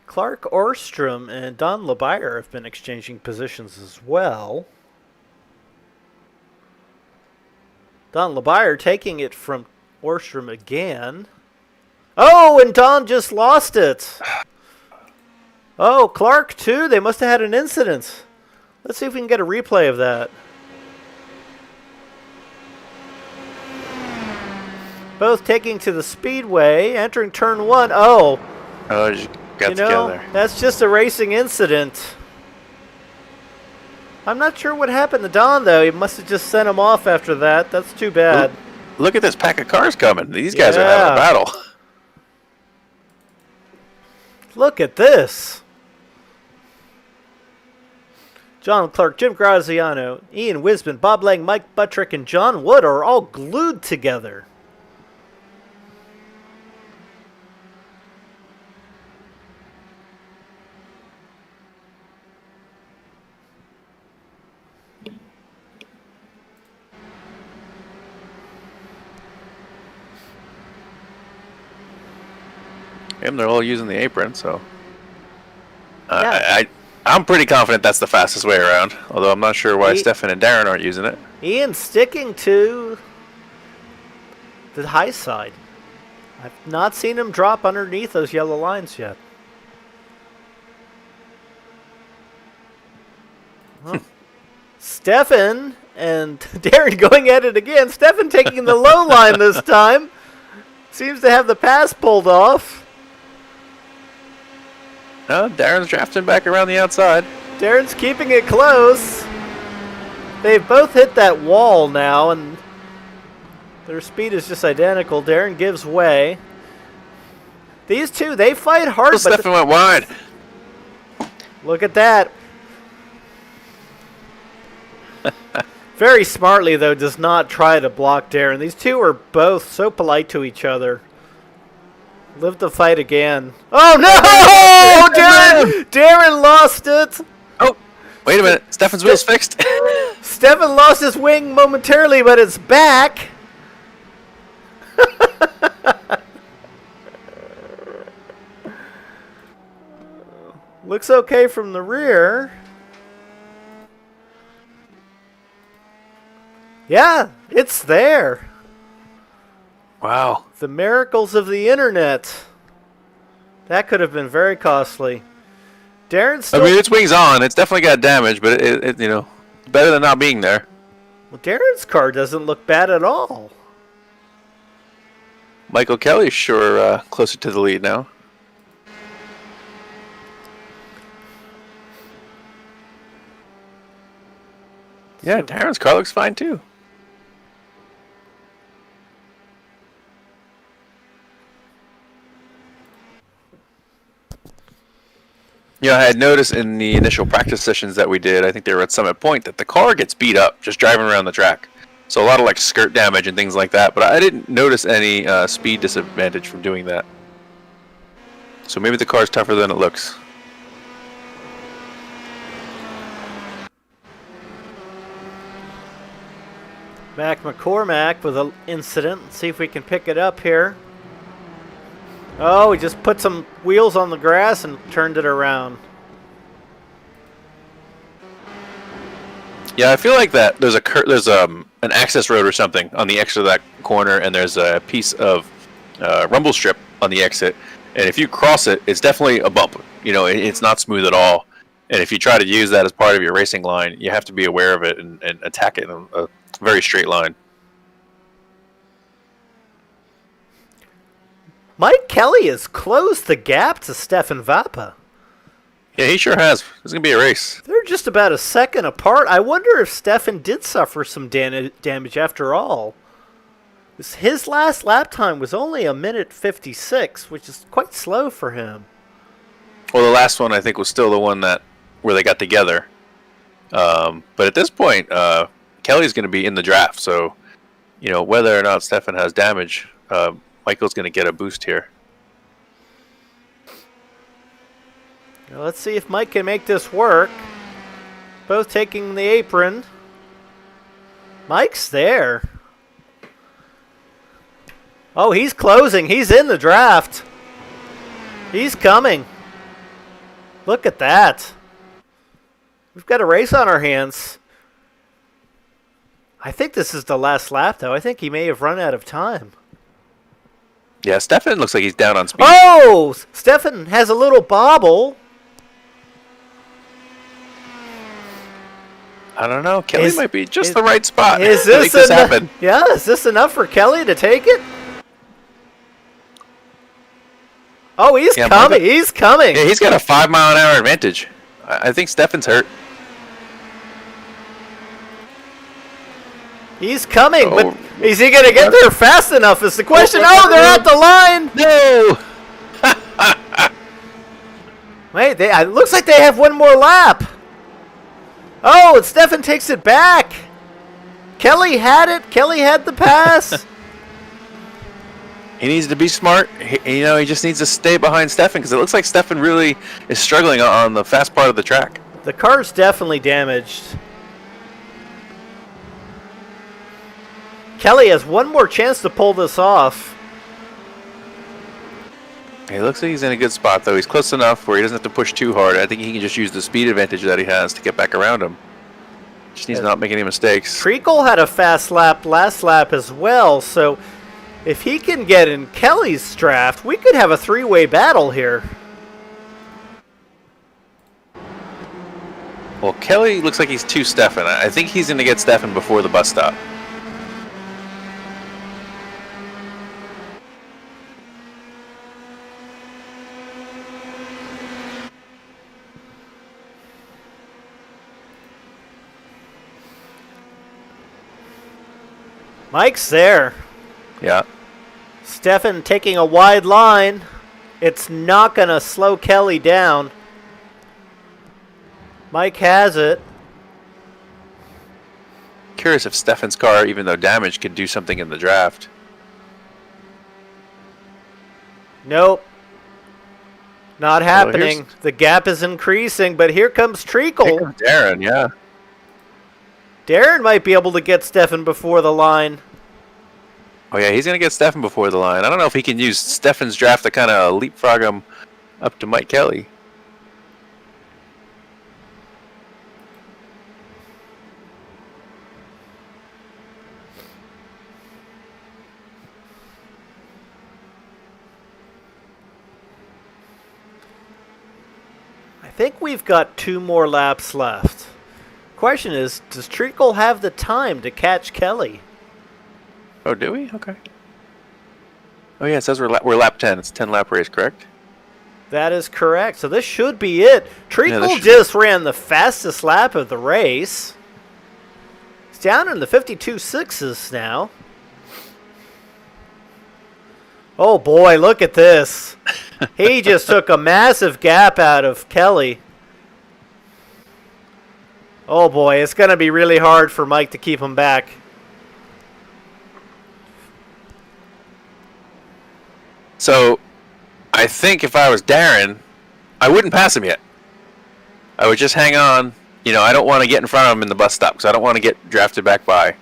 Clark Orstrom and Don LeBire have been exchanging positions as well. Don LeBire taking it from Orstrom again. Oh, and Don just lost it. Oh, Clark too. They must have had an incident. Let's see if we can get a replay of that. Both taking to the speedway, entering turn 1. Oh. Oh, just got together. That's just a racing incident. I'm not sure what happened to Don, though. He must have just sent him off after that. That's too bad. Look at this pack of cars coming. These guys are having a battle. Look at this. John Clark, Jim Graziano, Ian Wisman, Bob Lang, Mike Buttrick, and John Wood are all glued together. And they're all using the apron, so Yeah. I'm pretty confident that's the fastest way around. Although I'm not sure why Stefan and Darren aren't using it. Ian's sticking to the high side. I've not seen him drop underneath those yellow lines yet. Well, Stefan and Darren going at it again. Stefan taking the low line this time. Seems to have the pass pulled off. No, Darren's drafting back around the outside. Darren's keeping it close. They've both hit that wall now, and their speed is just identical. Darren gives way. These two, they fight hard. Stefan went wide. Look at that. Very smartly, though, does not try to block Darren. These two are both so polite to each other. Live the fight again. Oh, no! Darren lost it. Oh, wait a minute. Stefan's wheel's fixed. Stefan lost his wing momentarily, but it's back. Looks okay from the rear. Yeah, it's there. Wow. The miracles of the internet. That could have been very costly. Darren's still... I mean, its wing's on. It's definitely got damage, but it you know, better than not being there. Well, Darren's car doesn't look bad at all. Michael Kelly's sure closer to the lead now. Yeah, Darren's car looks fine too. You know, I had noticed in the initial practice sessions that we did, I think they were at Summit Point, that the car gets beat up just driving around the track. So a lot of like skirt damage and things like that, but I didn't notice any speed disadvantage from doing that. So maybe the car's tougher than it looks. Mac McCormack with an incident. Let's see if we can pick it up here. Oh, he just put some wheels on the grass and turned it around. Yeah, I feel like that there's an access road or something on the exit of that corner, and there's a piece of rumble strip on the exit. And if you cross it, it's definitely a bump. You know, it's not smooth at all. And if you try to use that as part of your racing line, you have to be aware of it and attack it in a very straight line. Mike Kelly has closed the gap to Stefan Vapa. Yeah, he sure has. It's going to be a race. They're just about a second apart. I wonder if Stefan did suffer some damage after all. His last lap time was only 1:56, which is quite slow for him. Well, the last one I think was still the one where they got together. But at this point, Kelly's going to be in the draft. So, you know, whether or not Stefan has damage, Michael's going to get a boost here. Well, let's see if Mike can make this work. Both taking the apron. Mike's there. Oh, he's closing. He's in the draft. He's coming. Look at that. We've got a race on our hands. I think this is the last lap, though. I think he may have run out of time. Yeah, Stefan looks like he's down on speed. Oh! Stefan has a little bobble. I don't know. Kelly might be just the right spot to make this happen. Yeah, is this enough for Kelly to take it? Oh, he's coming. He's coming. Yeah, he's got a 5-mile-an-hour advantage. I think Stefan's hurt. He's coming, but is he going to get there fast enough is the question. Oh, they're at the line. No. Wait, it looks like they have one more lap. Oh, and Stefan takes it back. Kelly had it. Kelly had the pass. He needs to be smart. He just needs to stay behind Stefan because it looks like Stefan really is struggling on the fast part of the track. The car's definitely damaged. Kelly has one more chance to pull this off. Okay, looks like he's in a good spot, though. He's close enough where he doesn't have to push too hard. I think he can just use the speed advantage that he has to get back around him. Just needs to not make any mistakes. Treacle had a fast lap last lap as well, so if he can get in Kelly's draft, we could have a three-way battle here. Well, Kelly looks like he's 2 Stefan. I think he's going to get Stefan before the bus stop. Mike's there. Yeah. Stefan taking a wide line. It's not going to slow Kelly down. Mike has it. Curious if Stefan's car, even though damaged, could do something in the draft. Nope. Not happening. Well, the gap is increasing, but here comes Treacle. Here comes Darren, yeah. Darren might be able to get Stefan before the line. Oh, yeah, he's going to get Stefan before the line. I don't know if he can use Stefan's draft to kind of leapfrog him up to Mike Kelly. I think we've got 2 more laps left. Question is, does Treacle have the time to catch Kelly? Oh, do we? Okay. Oh, yeah, it says we're lap 10. It's a 10-lap race, correct? That is correct. So this should be it. Treacle Yeah, just ran the fastest lap of the race. He's down in the 52.6s now. Oh boy, look at this. He just took a massive gap out of Kelly. Oh boy, it's going to be really hard for Mike to keep him back. So, I think if I was Darren, I wouldn't pass him yet. I would just hang on. You know, I don't want to get in front of him in the bus stop because I don't want to get drafted back by.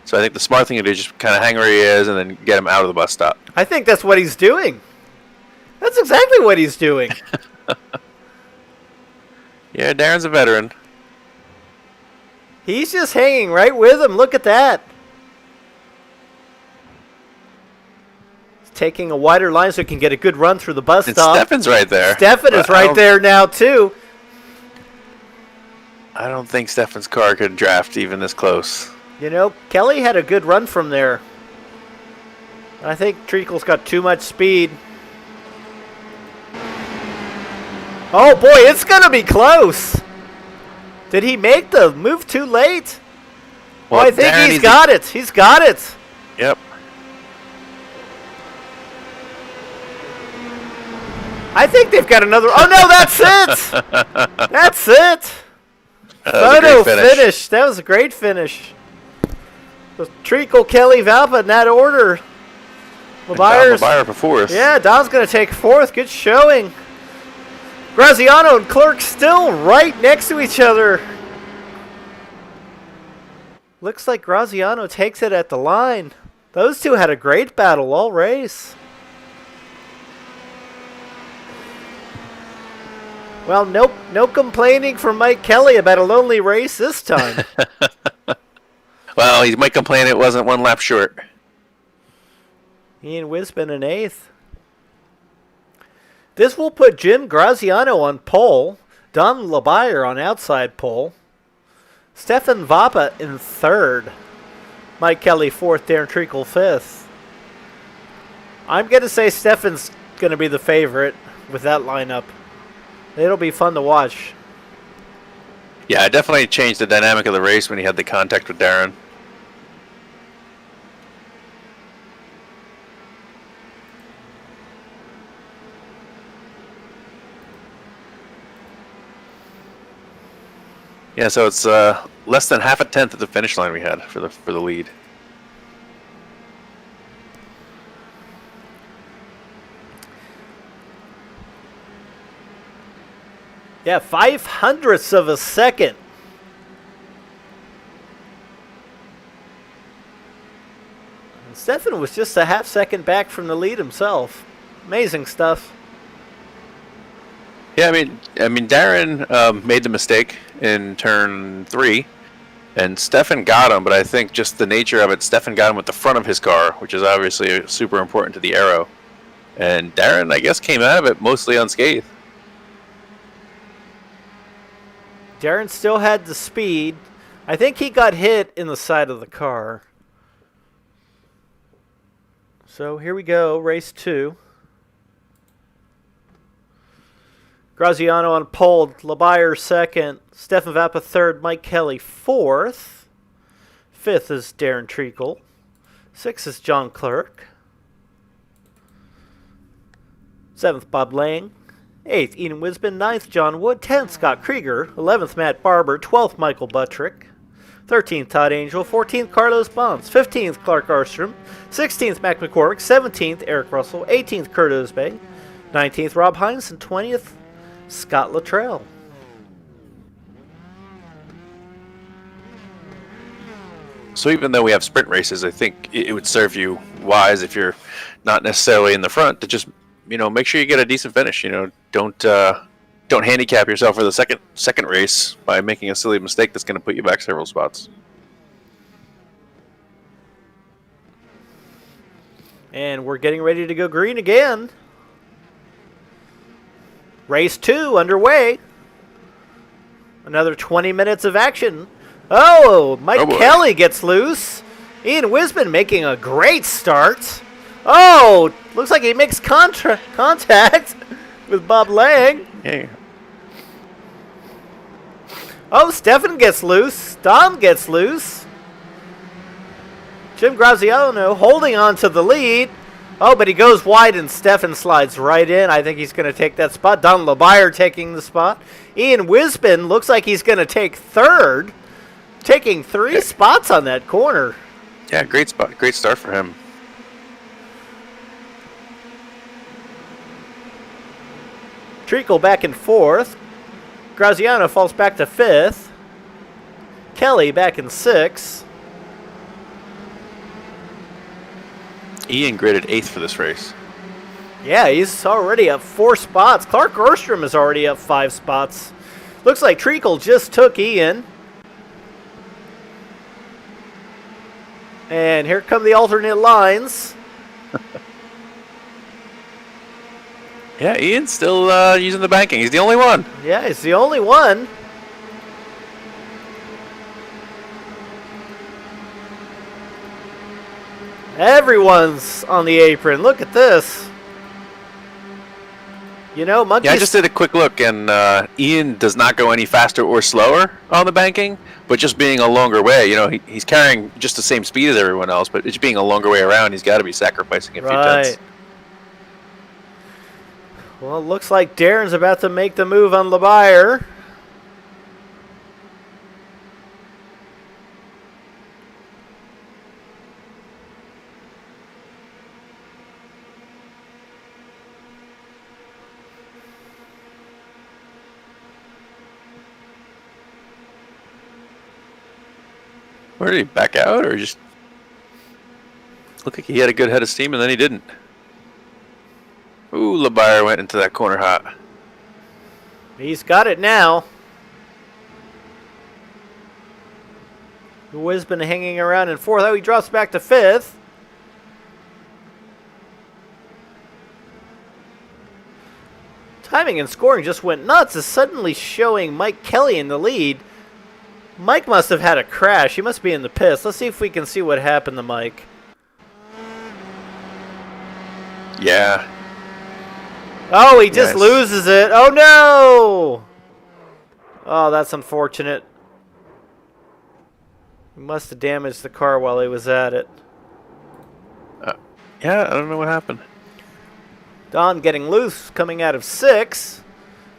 So I think the smart thing to do is just kind of hang where he is and then get him out of the bus stop. I think that's what he's doing. That's exactly what he's doing. Yeah, Darren's a veteran. He's just hanging right with him. Look at that. He's taking a wider line so he can get a good run through the bus And stop. Stefan's right there. Stefan is right there now, too. I don't think Stefan's car could draft even this close. You know, Kelly had a good run from there. I think Treacle's got too much speed. Oh boy, it's going to be close. Did he make the move too late? Well, I think he's got it. He's got it. Yep. I think they've got another. Oh no, that's it. That's it. Photo finish. That was a great finish. Treacle, Kelly, Valpa in that order. LeBayer for fourth. Yeah, Don's going to take fourth. Good showing. Graziano and Clerk still right next to each other. Looks like Graziano takes it at the line. Those two had a great battle all race. Well, no complaining from Mike Kelly about a lonely race this time. Well, he might complain it wasn't 1 lap short. Ian Wisman in 8th. This will put Jim Graziano on pole, Don LeBayer on outside pole, Stefan Vapa in 3rd, Mike Kelly 4th, Darren Treacle 5th. I'm going to say Stefan's going to be the favorite with that lineup. It'll be fun to watch. Yeah, it definitely changed the dynamic of the race when he had the contact with Darren. Yeah, so it's less than half a tenth of the finish line we had for the lead. Yeah, 0.05 of a second. And Stefan was just a half second back from the lead himself. Amazing stuff. Yeah, I mean, Darren made the mistake in turn 3, and Stefan got him. But I think just the nature of it, Stefan got him with the front of his car, which is obviously super important to the aero. And Darren, I guess, came out of it mostly unscathed. Darren still had the speed. I think he got hit in the side of the car. So here we go, race 2. Graziano on pole, LeBayer second, Stefan Vappa third, Mike Kelly fourth. Fifth is Darren Treacle. Sixth is John Clerk. Seventh, Bob Lang. 8th, Ian Wisman. 9th, John Wood. 10th, Scott Krieger. 11th, Matt Barber. 12th, Michael Buttrick. 13th, Todd Angel. 14th, Carlos Bonds. 15th, Clark Arstrom. 16th, Mac McCormick. 17th, Eric Russell. 18th, Kurt Osbey. 19th, Rob Hines. And 20th, Scott Luttrell. So even though we have sprint races, I think it would serve you wise if you're not necessarily in the front to just, make sure you get a decent finish. Don't handicap yourself for the second race by making a silly mistake that's going to put you back several spots. And we're getting ready to go green again. Race 2 underway. Another 20 minutes of action. Oh, Mike Kelly gets loose. Ian Wisman making a great start. Oh, looks like he makes contact with Bob Lang. Yeah. Oh, Stefan gets loose. Don gets loose. Jim Graziano holding on to the lead. Oh, but he goes wide and Stefan slides right in. I think he's going to take that spot. Don LeBayer taking the spot. Ian Wisman looks like he's going to take third. Taking 3 spots on that corner. Yeah, great spot. Great start for him. Treacle back in 4th. Graziano falls back to 5th. Kelly back in 6th. Ian graded 8th for this race. Yeah, he's already up 4 spots. Clark Orstrom is already up 5 spots. Looks like Treacle just took Ian. And here come the alternate lines. Yeah, Ian's still using the banking. He's the only one. Yeah, he's the only one. Everyone's on the apron. Look at this. Monkeys. Yeah, I just did a quick look, and Ian does not go any faster or slower on the banking, but just being a longer way. He's carrying just the same speed as everyone else, but it's being a longer way around. He's got to be sacrificing a few tenths. Well, it looks like Darren's about to make the move on LeBayer. Where did he back out, or just looked like he had a good head of steam and then he didn't? Ooh, LeBayer went into that corner hot. He's got it now. Wisman hanging around in 4th. Oh, he drops back to 5th. Timing and scoring just went nuts. Is suddenly showing Mike Kelly in the lead. Mike must have had a crash. He must be in the pits. Let's see if we can see what happened to Mike. Yeah. Oh, he just loses it. Oh, no! Oh, that's unfortunate. He must have damaged the car while he was at it. Yeah, I don't know what happened. Don getting loose, coming out of 6th.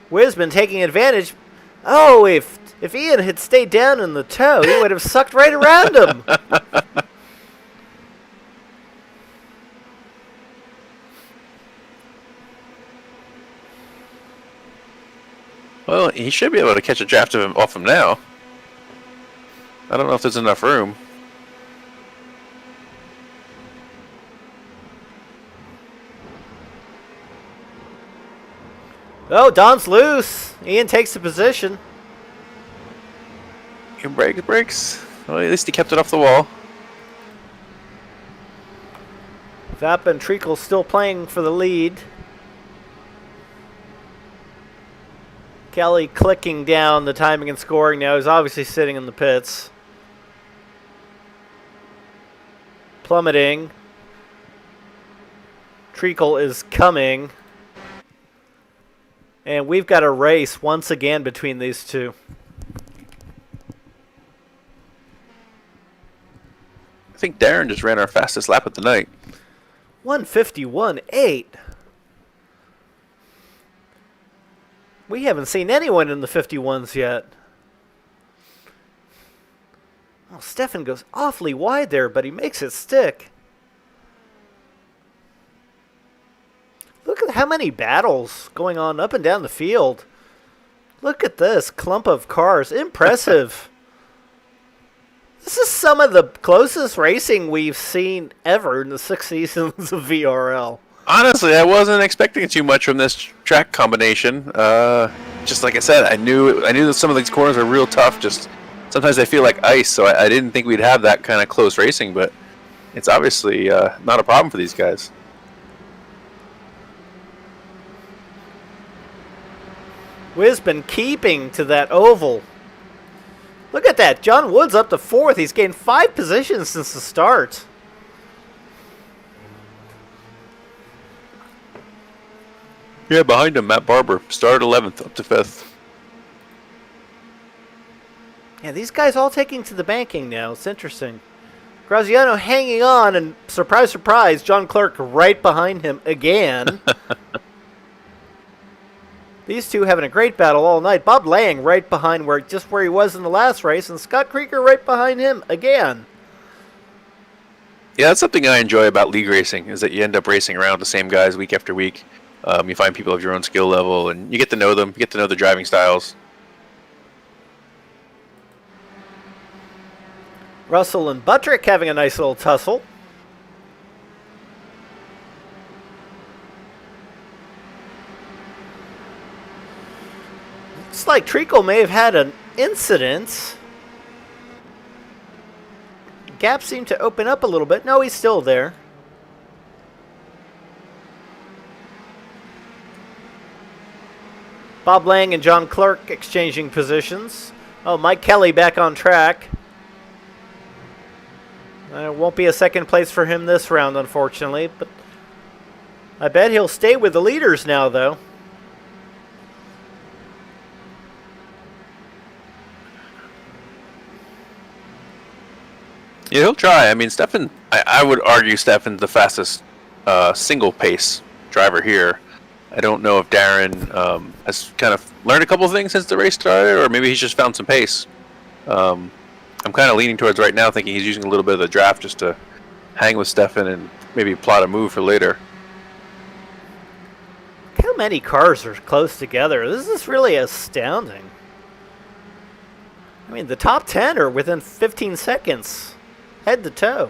Wisman taking advantage. Oh, if Ian had stayed down in the toe, he would have sucked right around him. Well, he should be able to catch a draft of him off him now. I don't know if there's enough room. Oh, Don's loose. Ian takes the position. Ian brakes. Well, at least he kept it off the wall. Vapp and Treacle still playing for the lead. Kelly clicking down the timing and scoring now. He's obviously sitting in the pits. Plummeting. Treacle is coming. And we've got a race once again between these two. I think Darren just ran our fastest lap of the night. 151.8. We haven't seen anyone in the 51s yet. Oh, Stefan goes awfully wide there, but he makes it stick. Look at how many battles going on up and down the field. Look at this clump of cars. Impressive. This is some of the closest racing we've seen ever in the 6 seasons of VRL. Honestly, I wasn't expecting too much from this track combination. Just like I said, I knew that some of these corners are real tough. Just sometimes they feel like ice, so I didn't think we'd have that kind of close racing. But it's obviously not a problem for these guys. Wiz been keeping to that oval. Look at that. John Wood's up to 4th. He's gained 5 positions since the start. Yeah, behind him, Matt Barber. Started 11th, up to 5th. Yeah, these guys all taking to the banking now. It's interesting. Graziano hanging on, and surprise, surprise, John Clark right behind him again. These two having a great battle all night. Bob Lang right behind where he was in the last race, and Scott Krieger right behind him again. Yeah, that's something I enjoy about league racing, is that you end up racing around the same guys week after week. You find people of your own skill level, and you get to know them. You get to know their driving styles. Russell and Buttrick having a nice little tussle. Looks like Treacle may have had an incident. Gap seemed to open up a little bit. No, he's still there. Bob Lang and John Clark exchanging positions. Oh, Mike Kelly back on track. There won't be a second place for him this round, unfortunately, but I bet he'll stay with the leaders now, though. Yeah, he'll try. I mean, Stefan, I would argue Stefan's the fastest single pace driver here. I don't know if Darren has kind of learned a couple of things since the race started, or maybe he's just found some pace. I'm kind of leaning towards right now thinking he's using a little bit of the draft just to hang with Stefan and maybe plot a move for later. How many cars are close together? This is really astounding. I mean, the top 10 are within 15 seconds, head to toe.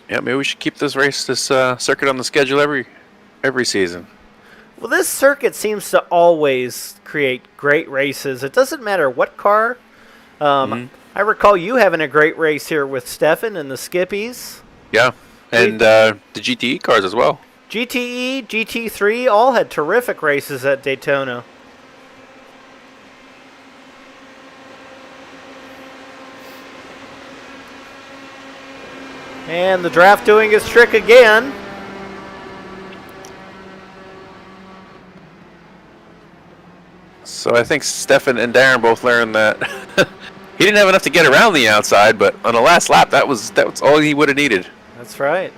Yeah, maybe we should keep this circuit on the schedule every season. Well, this circuit seems to always create great races. It doesn't matter what car. I recall you having a great race here with Stefan and the Skippies. Yeah, and the GTE cars as well. GTE, GT3 all had terrific races at Daytona. And the draft doing its trick again. So I think Stefan and Darren both learned that he didn't have enough to get around the outside, but on the last lap, that was all he would have needed. That's right.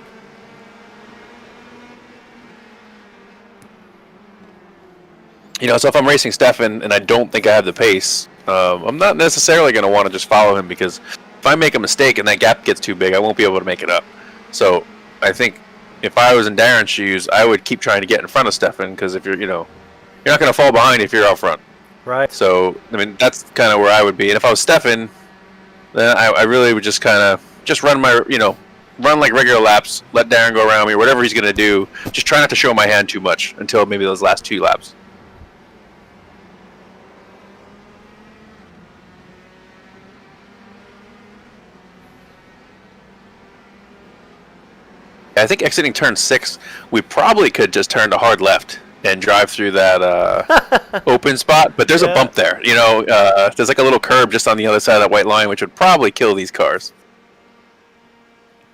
You know, so if I'm racing Stefan and I don't think I have the pace, I'm not necessarily going to want to just follow him, because if I make a mistake and that gap gets too big, I won't be able to make it up. So I think if I was in Darren's shoes, I would keep trying to get in front of Stefan, because if you're not going to fall behind if you're out front. Right. So, I mean, that's kind of where I would be. And if I was Stefan, then I really would just kind of run my, run like regular laps, let Darren go around me, whatever he's going to do. Just try not to show my hand too much until maybe those last 2 laps. I think exiting turn 6, we probably could just turn to hard left and drive through that open spot. But there's a bump there. You know, there's like a little curb just on the other side of that white line, which would probably kill these cars.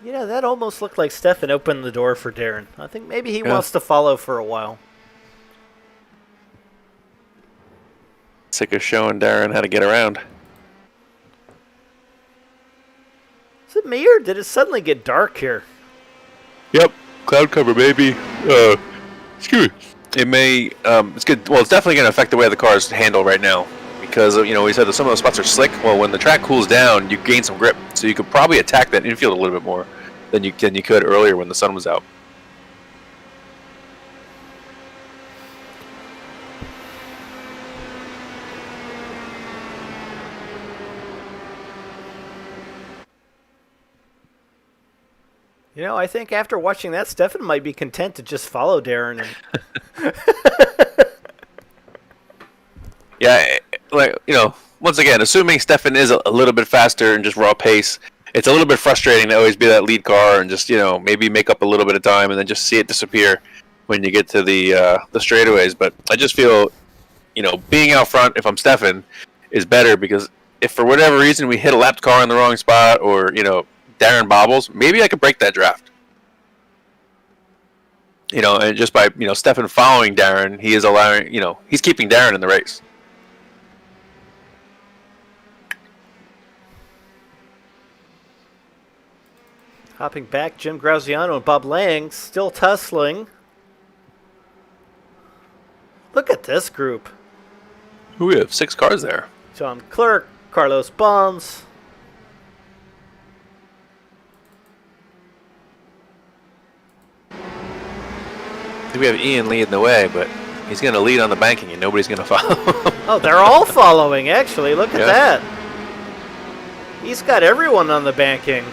You know, that almost looked like Stefan opened the door for Darren. I think maybe he wants to follow for a while. Sick of showing Darren how to get around. Is it me or did it suddenly get dark here? Yep, cloud cover, baby. Excuse me. It may, it's good. Well, it's definitely going to affect the way the cars handle right now. Because, you know, we said that some of those spots are slick. Well, when the track cools down, you gain some grip. So you could probably attack that infield a little bit more than you could earlier when the sun was out. You know, I think after watching that, Stefan might be content to just follow Darren. And Yeah, like, you know, once again, assuming Stefan is a little bit faster and just raw pace, it's a little bit frustrating to always be that lead car and just, you know, maybe make up a little bit of time and then just see it disappear when you get to the straightaways. But I just feel, you know, being out front, if I'm Stefan, is better because if for whatever reason we hit a lapped car in the wrong spot or, you know, Darren bobbles, maybe I could break that draft. You know, and just by, you know, Stefan following Darren, he is allowing, you know, he's keeping Darren in the race. hopping back, Jim Graziano and Bob Lang still tussling. Look at this group. Ooh, we have 6 cars there. John Clerk, Carlos Bonds. We have Ian leading the way, but he's going to lead on the banking and nobody's going to follow. Oh, they're all following, actually. Look at that. He's got everyone on the banking.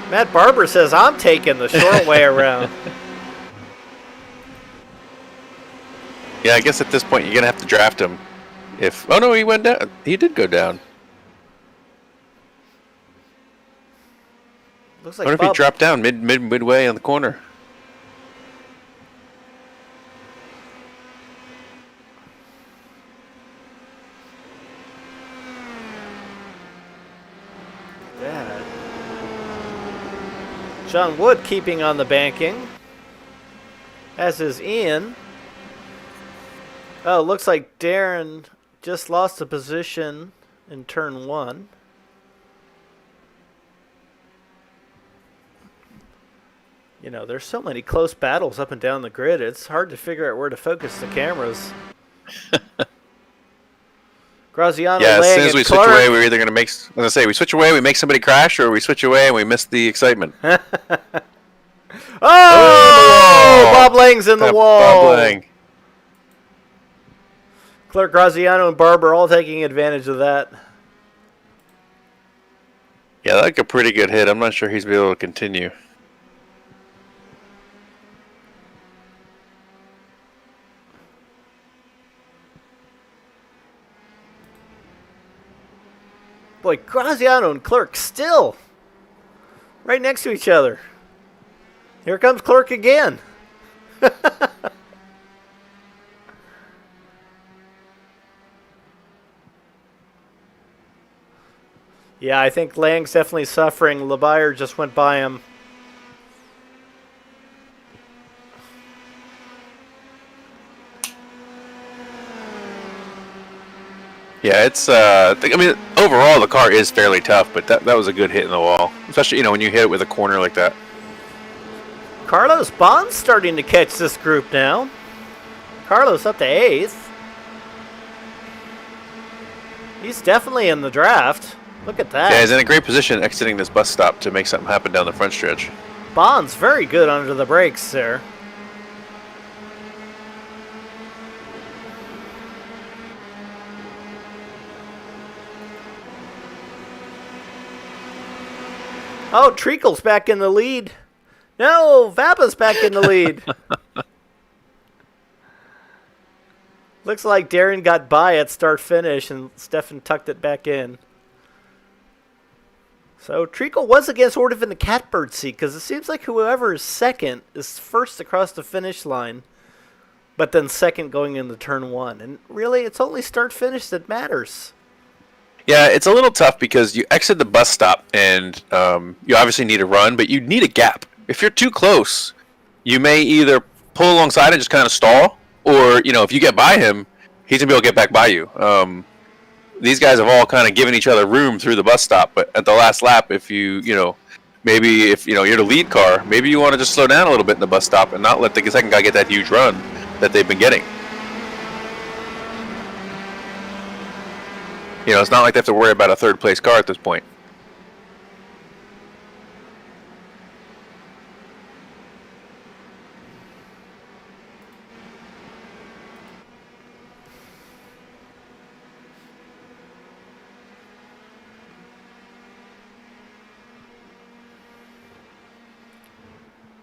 Matt Barber says, I'm taking the short way around. Yeah, I guess at this point you're going to have to draft him. Oh, no, he went down. He did go down. Looks like I wonder if he dropped down midway on the corner. Yeah. John Wood keeping on the banking, as is Ian. Oh, looks like Darren just lost a position in turn 1. You know, there's so many close battles up and down the grid, it's hard to figure out where to focus the cameras. Graziano, yeah, as Lang, soon as we switch away, we're either going to make... I was going to say, we switch away, we make somebody crash, or we switch away and we miss the excitement. Oh! Bob Lang's in the wall. Bob Lang. Clark, Graziano, and Barber all taking advantage of that. Yeah, that's a pretty good hit. I'm not sure he's be able to continue. Boy, Graziano and Clerk still right next to each other. Here comes Clerk again. Yeah, I think Lang's definitely suffering. LeBayer just went by him. Yeah, it's, I mean, overall the car is fairly tough, but that was a good hit in the wall. Especially, you know, when you hit it with a corner like that. Carlos Bonds starting to catch this group now. Carlos up to 8th. He's definitely in the draft. Look at that. Yeah, he's in a great position exiting this bus stop to make something happen down the front stretch. Bonds very good under the brakes there. Oh, Treacle's back in the lead. No, Vapa's back in the lead. Looks like Darren got by at start-finish, and Stefan tucked it back in. So Treacle was again sort of in the catbird seat, because it seems like whoever is second is first across the finish line, but then second going into turn one. And really, it's only start-finish that matters. Yeah, it's a little tough because you exit the bus stop, and you obviously need a run, but you need a gap. If you're too close, you may either pull alongside and just kind of stall, or, you know, if you get by him, he's going to be able to get back by you. These guys have all kind of given each other room through the bus stop, but at the last lap, if maybe if, you're the lead car, maybe you want to just slow down a little bit in the bus stop and not let the second guy get that huge run that they've been getting. It's not like they have to worry about a third-place car at this point.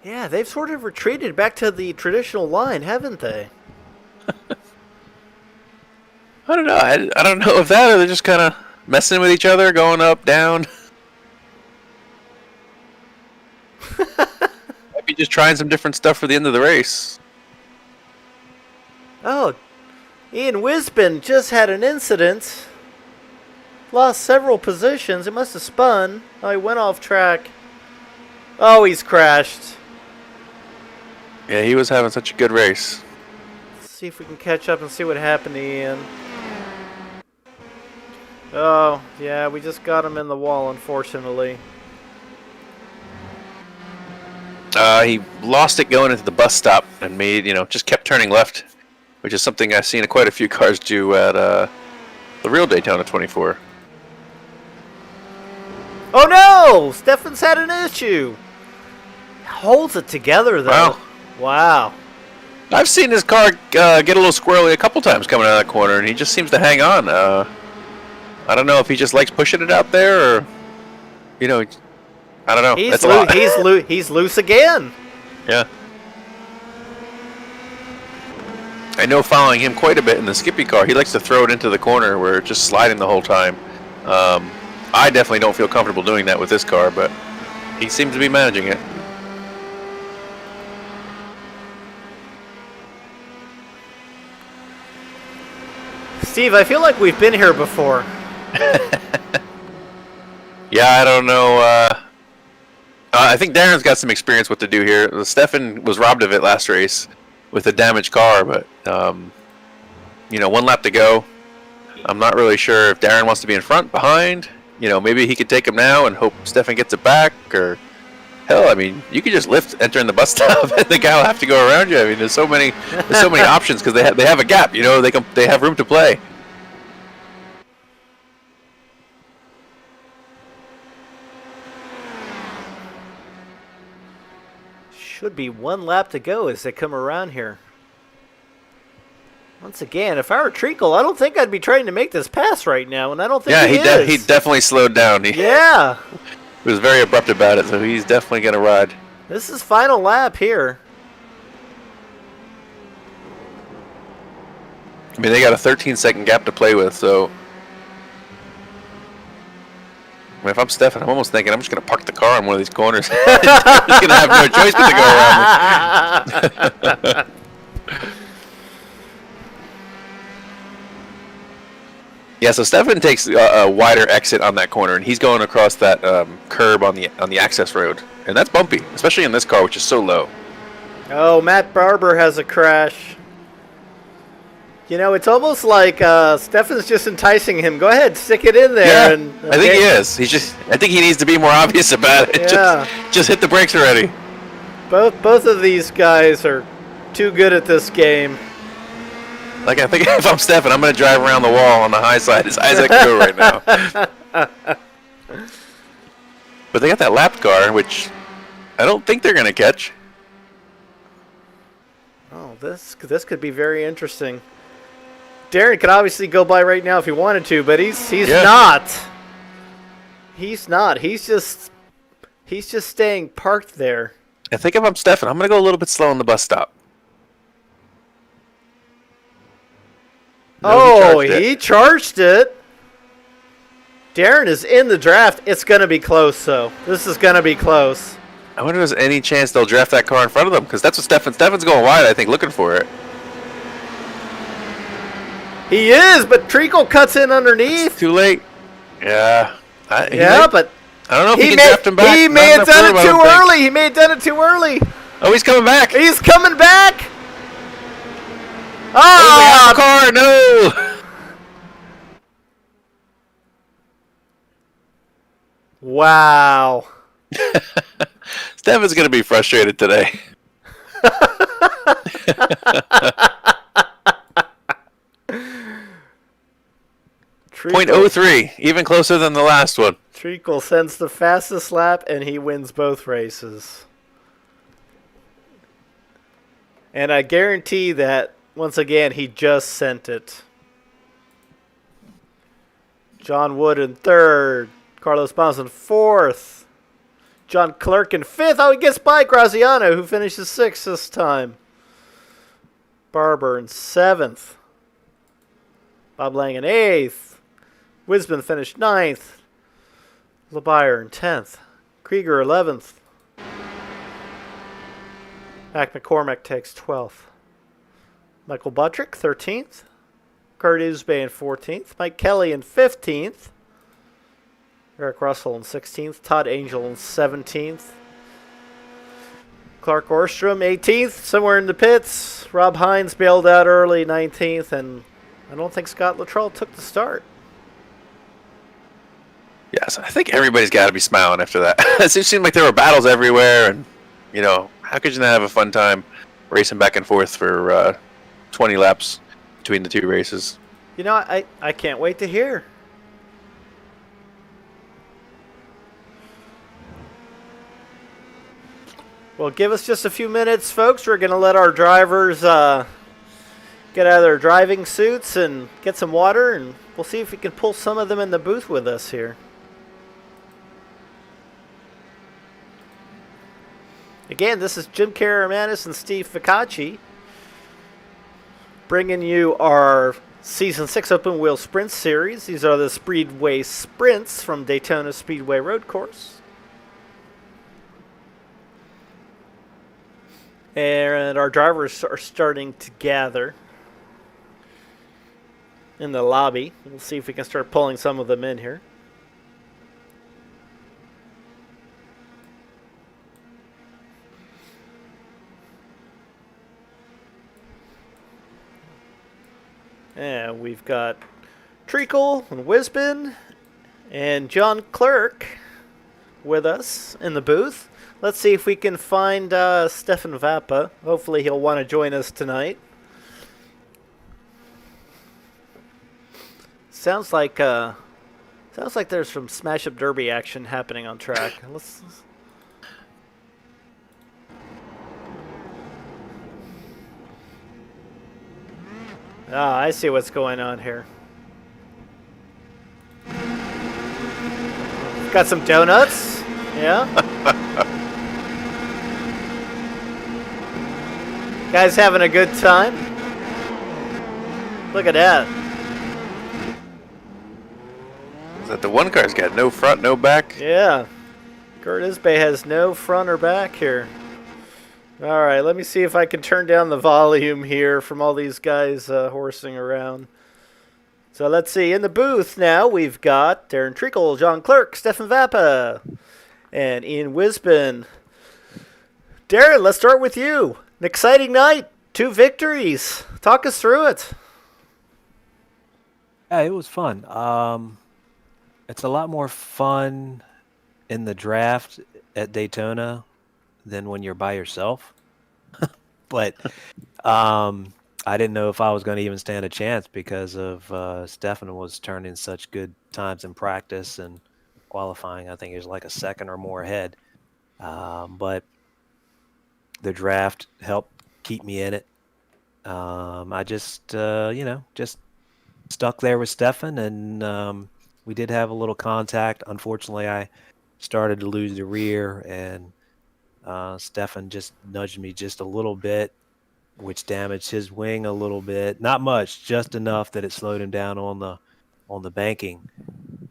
Yeah, they've sort of retreated back to the traditional line, haven't they? I don't know. I don't know if that or they're just kind of messing with each other, going up, down. Maybe just trying some different stuff for the end of the race. Oh, Ian Wisbin just had an incident. Lost several positions. It must have spun. Oh, he went off track. Oh, he's crashed. Yeah, he was having such a good race. Let's see if we can catch up and see what happened to Ian. Oh, yeah, we just got him in the wall, unfortunately. He lost it going into the bus stop and just kept turning left, which is something I've seen quite a few cars do at the real Daytona 24. Oh no! Stefan's had an issue. Holds it together though. Wow. I've seen his car get a little squirrely a couple times coming out of that corner, and he just seems to hang on. I don't know if he just likes pushing it out there, or I don't know. He's loose again. Yeah. I know, following him quite a bit in the Skippy car, he likes to throw it into the corner where it's just sliding the whole time. I definitely don't feel comfortable doing that with this car, but he seems to be managing it. Steve, I feel like we've been here before. Yeah, I don't know. I think Darren's got some experience what to do here. Stefan was robbed of it last race with a damaged car, but one lap to go. I'm not really sure if Darren wants to be in front, behind. Maybe he could take him now and hope Stefan gets it back, or hell, I mean, you could just lift entering the bus stop, and the guy will have to go around you. I mean, there's so many options because they have a gap. They have room to play. Should be one lap to go as they come around here. Once again, if I were Treacle, I don't think I'd be trying to make this pass right now, and I don't think he is. He definitely slowed down. He was very abrupt about it, so he's definitely going to ride. This is final lap here. I mean, they got a 13-second gap to play with, so... I mean, if I'm Stefan, I'm almost thinking I'm just going to park the car in one of these corners. I'm just going to have no choice but to go around me. Yeah, so Stefan takes a wider exit on that corner, and he's going across that curb on the access road. And that's bumpy, especially in this car, which is so low. Oh, Matt Barber has a crash. It's almost like Stefan's just enticing him. Go ahead, stick it in there. Yeah, and, I think he is. I think he needs to be more obvious about it. Yeah. Just hit the brakes already. Both of these guys are too good at this game. Like, I think if I'm Stefan, I'm going to drive around the wall on the high side as high as I can go right now. But they got that lapped car, which I don't think they're going to catch. Oh, this could be very interesting. Darren could obviously go by right now if he wanted to, but he's not. He's not. He's just He's just staying parked there. I think if I'm Stefan, I'm going to go a little bit slow on the bus stop. No, he charged it. Darren is in the draft. It's going to be close, though. This is going to be close. I wonder if there's any chance they'll draft that car in front of them, because that's what Stefan's going wide, I think, looking for it. He is, but Treacle cuts in underneath. It's too late. Yeah. But I don't know if he can draft him back. He may have done it too early. He may have done it too early. Oh, he's coming back. He's coming back. Oh, car, no. Wow. Stefan's going to be frustrated today. 0.03, even closer than the last one. Treacle sends the fastest lap, and he wins both races. And I guarantee that, once again, he just sent it. John Wood in third. Carlos Baez in fourth. John Clerk in fifth. Oh, he gets by Graziano, who finishes sixth this time. Barber in seventh. Bob Lang in eighth. Wisman finished ninth. LeBayer in 10th. Krieger 11th. Mac McCormack takes 12th. Michael Buttrick 13th. Kurt Usbay in 14th. Mike Kelly in 15th. Eric Russell in 16th. Todd Angel in 17th. Clark Orstrom 18th, somewhere in the pits. Rob Hines bailed out early, 19th. And I don't think Scott Luttrell took the start. Yes, I think everybody's got to be smiling after that. It seemed like there were battles everywhere, and, you know, how could you not have a fun time racing back and forth for 20 laps between the two races? You know, I can't wait to hear. Well, give us just a few minutes, folks. We're going to let our drivers get out of their driving suits and get some water, and we'll see if we can pull some of them in the booth with us here. Again, this is Jim Karamanis and Steve Ficacci bringing you our Season 6 Open Wheel Sprint Series. These are the Speedway Sprints from Daytona Speedway Road Course. And our drivers are starting to gather in the lobby. We'll see if we can start pulling some of them in here. And we've got Treacle and Wisbin and John Clerk with us in the booth. Let's see if we can find Stefan Vappa. Hopefully he'll want to join us tonight. Sounds like there's some Smash Up Derby action happening on track. I see what's going on here. Got some donuts. Yeah. Guys having a good time. Look at that. Is that the one car's got no front, no back? Yeah. Kurt Isbay has no front or back here. All right, let me see if I can turn down the volume here from all these guys horsing around. So let's see. In the booth now, we've got Darren Treacle, John Clerk, Stefan Vappa, and Ian Wisbin. Darren, let's start with you. An exciting night. 2 victories. Talk us through it. Yeah, it was fun. It's a lot more fun in the draft at Daytona than when you're by yourself. But I didn't know if I was going to even stand a chance because of Stefan was turning such good times in practice and qualifying. I think he was like a second or more ahead. But the draft helped keep me in it. I just, just stuck there with Stefan, and we did have a little contact. Unfortunately, I started to lose the rear, and Stefan just nudged me just a little bit, which damaged his wing a little bit. Not much, just enough that it slowed him down on the banking.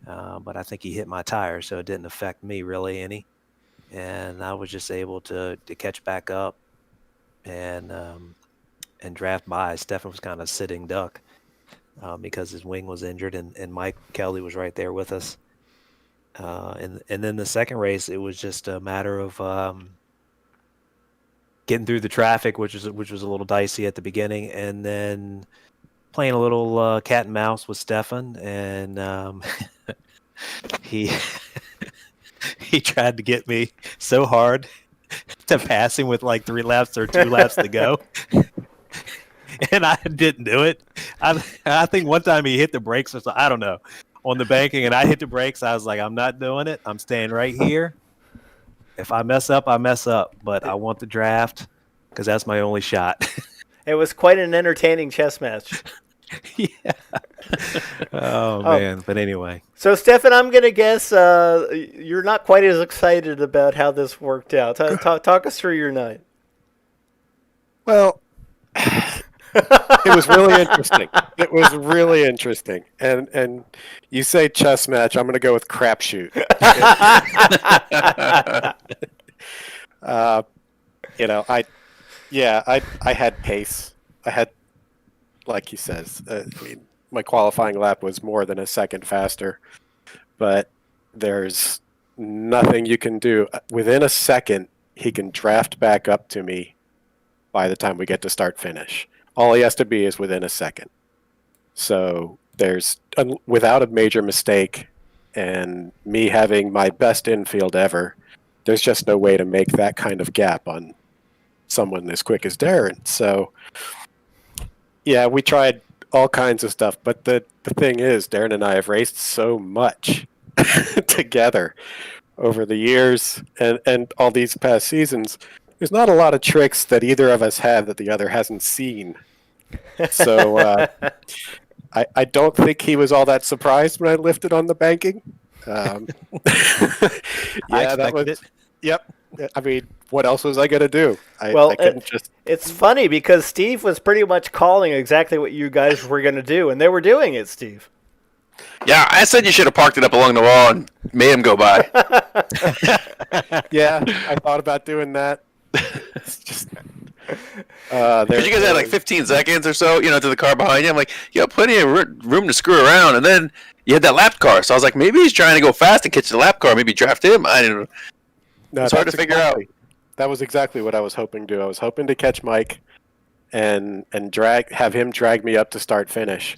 But I think he hit my tire, so it didn't affect me really any. And I was just able to catch back up and draft by. Stefan was kind of sitting duck because his wing was injured, and Mike Kelly was right there with us. And then the second race, it was just a matter of getting through the traffic, which was a little dicey at the beginning, and then playing a little cat and mouse with Stefan, and he he tried to get me so hard to pass him with like 3 laps or 2 laps to go. And I didn't do it. I think one time he hit the brakes or something, I don't know, on the banking, and I hit the brakes. I was like, I'm not doing it. I'm staying right here. If I mess up, I mess up. But I want the draft because that's my only shot. It was quite an entertaining chess match. Yeah. Oh, man. But anyway. So, Stefan, I'm going to guess you're not quite as excited about how this worked out. Talk us through your night. Well, it was really interesting. It was really interesting. And you say chess match, I'm going to go with crapshoot. I had pace. I had, like he says, my qualifying lap was more than a second faster. But there's nothing you can do. Within a second, he can draft back up to me by the time we get to start finish. All he has to be is within a second. So there's, without a major mistake and me having my best infield ever, there's just no way to make that kind of gap on someone as quick as Darren. So, yeah, we tried all kinds of stuff. But the thing is, Darren and I have raced so much together over the years and all these past seasons. There's not a lot of tricks that either of us have that the other hasn't seen. So I don't think he was all that surprised when I lifted on the banking. Yeah, that was it. Yep. I mean, what else was I going to do? I couldn't just... It's funny because Steve was pretty much calling exactly what you guys were going to do, and they were doing it, Steve. Yeah, I said you should have parked it up along the wall and made him go by. Yeah, I thought about doing that. It's just... Because you guys had like 15 seconds or so, to the car behind you. I'm like, you got plenty of room to screw around. And then you had that lap car. So I was like, maybe he's trying to go fast and catch the lap car. Maybe draft him. I didn't know. No, it's hard to figure out. That was exactly what I was hoping to do. I was hoping to catch Mike and have him drag me up to start finish.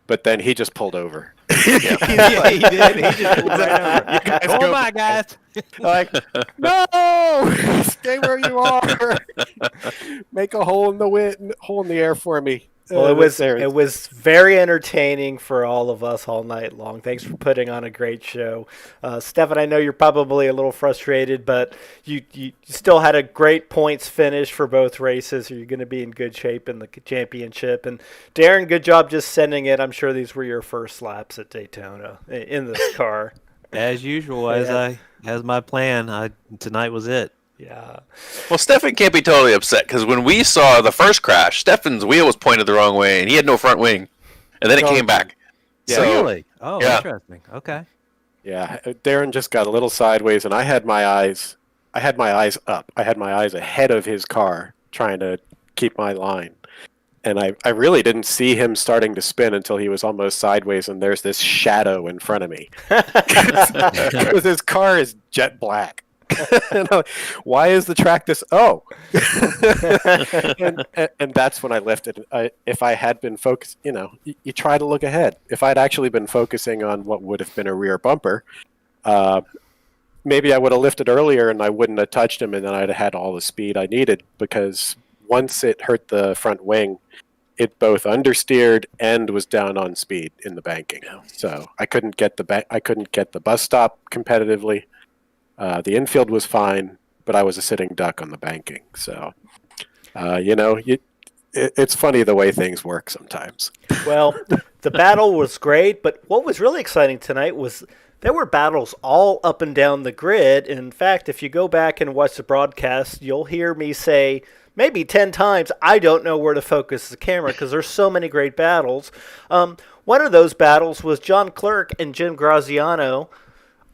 But then he just pulled over. Yeah, he did. He just pulled right over. Oh, my guys. Like, no! Stay where you are. Make a hole in the air for me. Well, it was very entertaining for all of us all night long. Thanks for putting on a great show. Stefan, I know you're probably a little frustrated, but you still had a great points finish for both races. You're going to be in good shape in the championship. And Darren, good job just sending it. I'm sure these were your first laps at Daytona in this car. As usual, as my plan, tonight was it. Yeah. Well, Stefan can't be totally upset because when we saw the first crash, Stefan's wheel was pointed the wrong way and he had no front wing, and then it came back. Yeah. So, really? Oh, yeah. Interesting. Okay. Yeah, Darren just got a little sideways, and I had my eyes up. I had my eyes ahead of his car, trying to keep my line. And I really didn't see him starting to spin until he was almost sideways, and there's this shadow in front of me. Because his car is jet black. And I'm like, why is the track this? Oh. and that's when I lifted. If I had been focused, you try to look ahead. If I'd actually been focusing on what would have been a rear bumper, maybe I would have lifted earlier and I wouldn't have touched him, and then I'd have had all the speed I needed, because once it hurt the front wing, it both understeered and was down on speed in the banking. So I couldn't get the bus stop competitively. The infield was fine, but I was a sitting duck on the banking. So, it's funny the way things work sometimes. Well, the battle was great, but what was really exciting tonight was There were battles all up and down the grid. In fact, if you go back and watch the broadcast, you'll hear me say maybe 10 times, I don't know where to focus the camera because there's so many great battles. One of those battles was John Clerk and Jim Graziano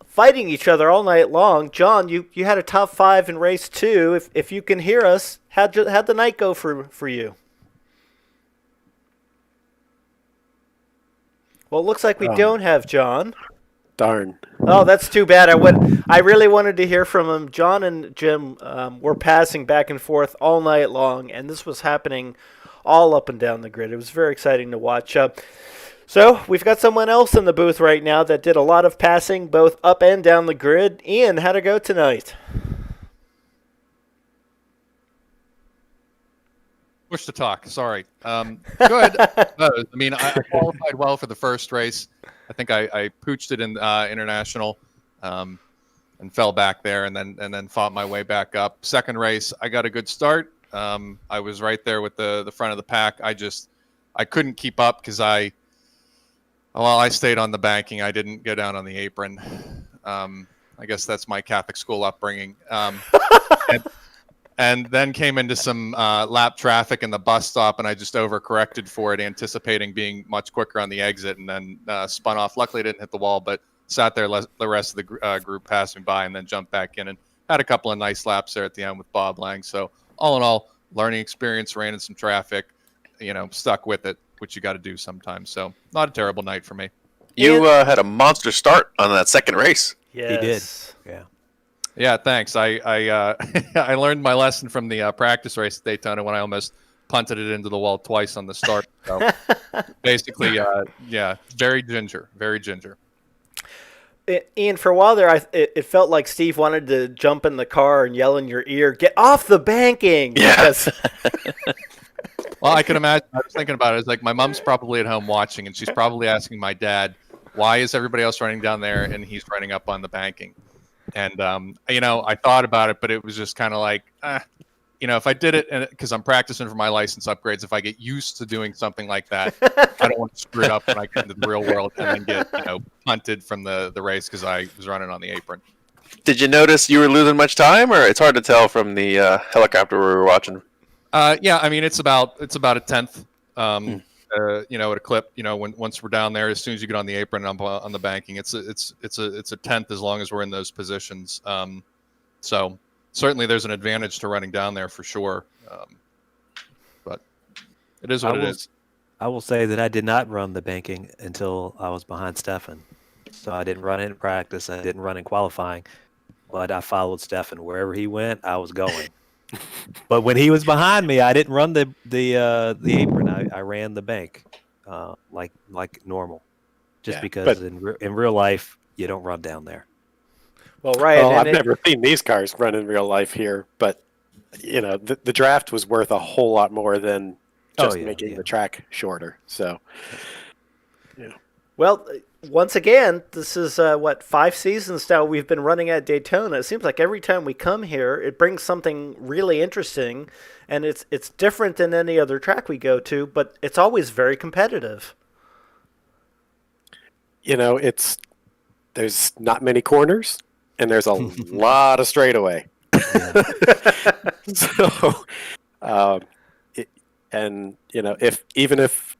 fighting each other all night long. John, you had a top 5 in race 2. If you can hear us, how'd the night go for you? Well, it looks like we don't have John. Darn. Oh, that's too bad. I really wanted to hear from him. John and Jim were passing back and forth all night long, and this was happening all up and down the grid. It was very exciting to watch. So we've got someone else in the booth right now that did a lot of passing both up and down the grid. Ian, how'd it go tonight? Push to talk. Sorry. Good. I mean, I qualified well for the first race. I think I pooched it in international, and fell back there, and then fought my way back up. Second race, I got a good start. I was right there with the front of the pack. I couldn't keep up because I stayed on the banking. I didn't go down on the apron. I guess that's my Catholic school upbringing. And then came into some lap traffic in the bus stop, and I just overcorrected for it, anticipating being much quicker on the exit, and then spun off. Luckily, I didn't hit the wall, but sat there. The rest of the group passed me by, and then jumped back in and had a couple of nice laps there at the end with Bob Lang. So all in all, learning experience, ran in some traffic, stuck with it, which you got to do sometimes. So not a terrible night for me. You had a monster start on that second race. Yes. He did. Yeah. Yeah, thanks. I I learned my lesson from the practice race at Daytona when I almost punted it into the wall twice on the start. So basically, very ginger, very ginger. Ian, for a while there, it felt like Steve wanted to jump in the car and yell in your ear, "Get off the banking!" Yes. Well, I can imagine. I was thinking about it. It's like my mom's probably at home watching, and she's probably asking my dad, "Why is everybody else running down there and he's running up on the banking?" And, I thought about it, but it was just kind of like, if I did it, because I'm practicing for my license upgrades, if I get used to doing something like that, I don't want to screw it up when I get into the real world and then get, punted from the race because I was running on the apron. Did you notice you were losing much time, or it's hard to tell from the helicopter we were watching? Yeah, I mean, it's about a tenth. At a clip, once we're down there, as soon as you get on the apron and on the banking, it's a tenth as long as we're in those positions. So certainly there's an advantage to running down there for sure. But it is what it is. I will say that I did not run the banking until I was behind Stefan. So I didn't run it in practice. I didn't run in qualifying, but I followed Stefan wherever he went. I was going. But when he was behind me, I didn't run the apron. I ran the bank like normal, just because in real life you don't run down there. Well, right. Well, I've never seen these cars run in real life here, but the draft was worth a whole lot more than just making the track shorter. So, Well, once again, this is 5 seasons now we've been running at Daytona. It seems like every time we come here, it brings something really interesting, and it's different than any other track we go to, but it's always very competitive. There's not many corners, and there's a lot of straightaway. So, if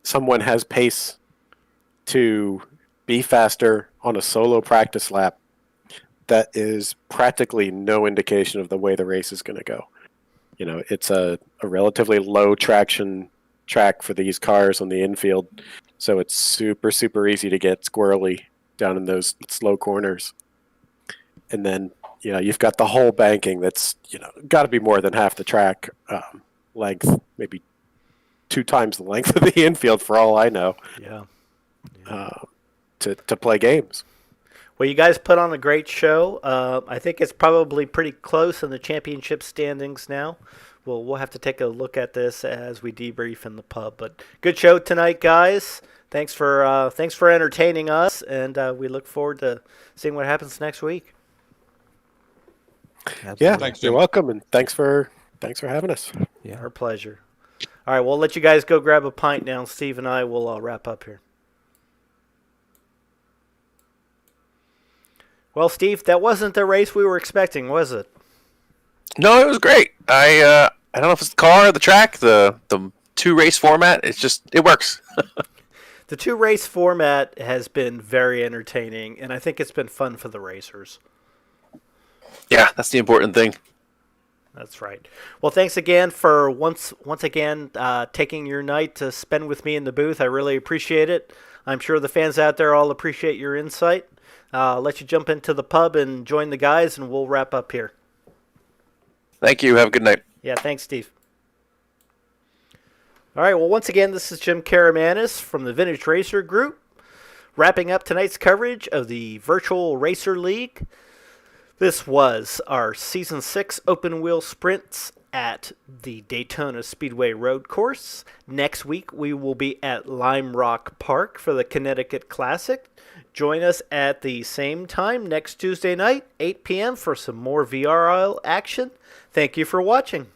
someone has pace to be faster on a solo practice lap, that is practically no indication of the way the race is going to go. It's a relatively low traction track for these cars on the infield, so it's super, super easy to get squirrely down in those slow corners. And then, you've got the whole banking that's, got to be more than half the track length, maybe 2 times the length of the infield for all I know. Yeah. To play games. Well, you guys put on a great show. I think it's probably pretty close in the championship standings now. We'll have to take a look at this as we debrief in the pub. But good show tonight, guys. Thanks for entertaining us, and we look forward to seeing what happens next week. Absolutely. Yeah, Thanks, you're Jim. welcome, and thanks for having us. Yeah. Our pleasure. All right, we'll let you guys go grab a pint now. Steve and I will wrap up here. Well, Steve, that wasn't the race we were expecting, was it? No, it was great. I don't know if it's the car, the track, the 2-race format. It works. The 2-race format has been very entertaining, and I think it's been fun for the racers. Yeah, that's the important thing. That's right. Well, thanks again for once again taking your night to spend with me in the booth. I really appreciate it. I'm sure the fans out there all appreciate your insight. I'll let you jump into the pub and join the guys, and we'll wrap up here. Thank you. Have a good night. Yeah, thanks, Steve. All right, well, once again, this is Jim Karamanis from the Vintage Racer Group, wrapping up tonight's coverage of the Virtual Racer League. This was our Season 6 open wheel sprints at the Daytona Speedway Road Course. Next week, we will be at Lime Rock Park for the Connecticut Classic. Join us at the same time next Tuesday night, 8 p.m., for some more VRL action. Thank you for watching.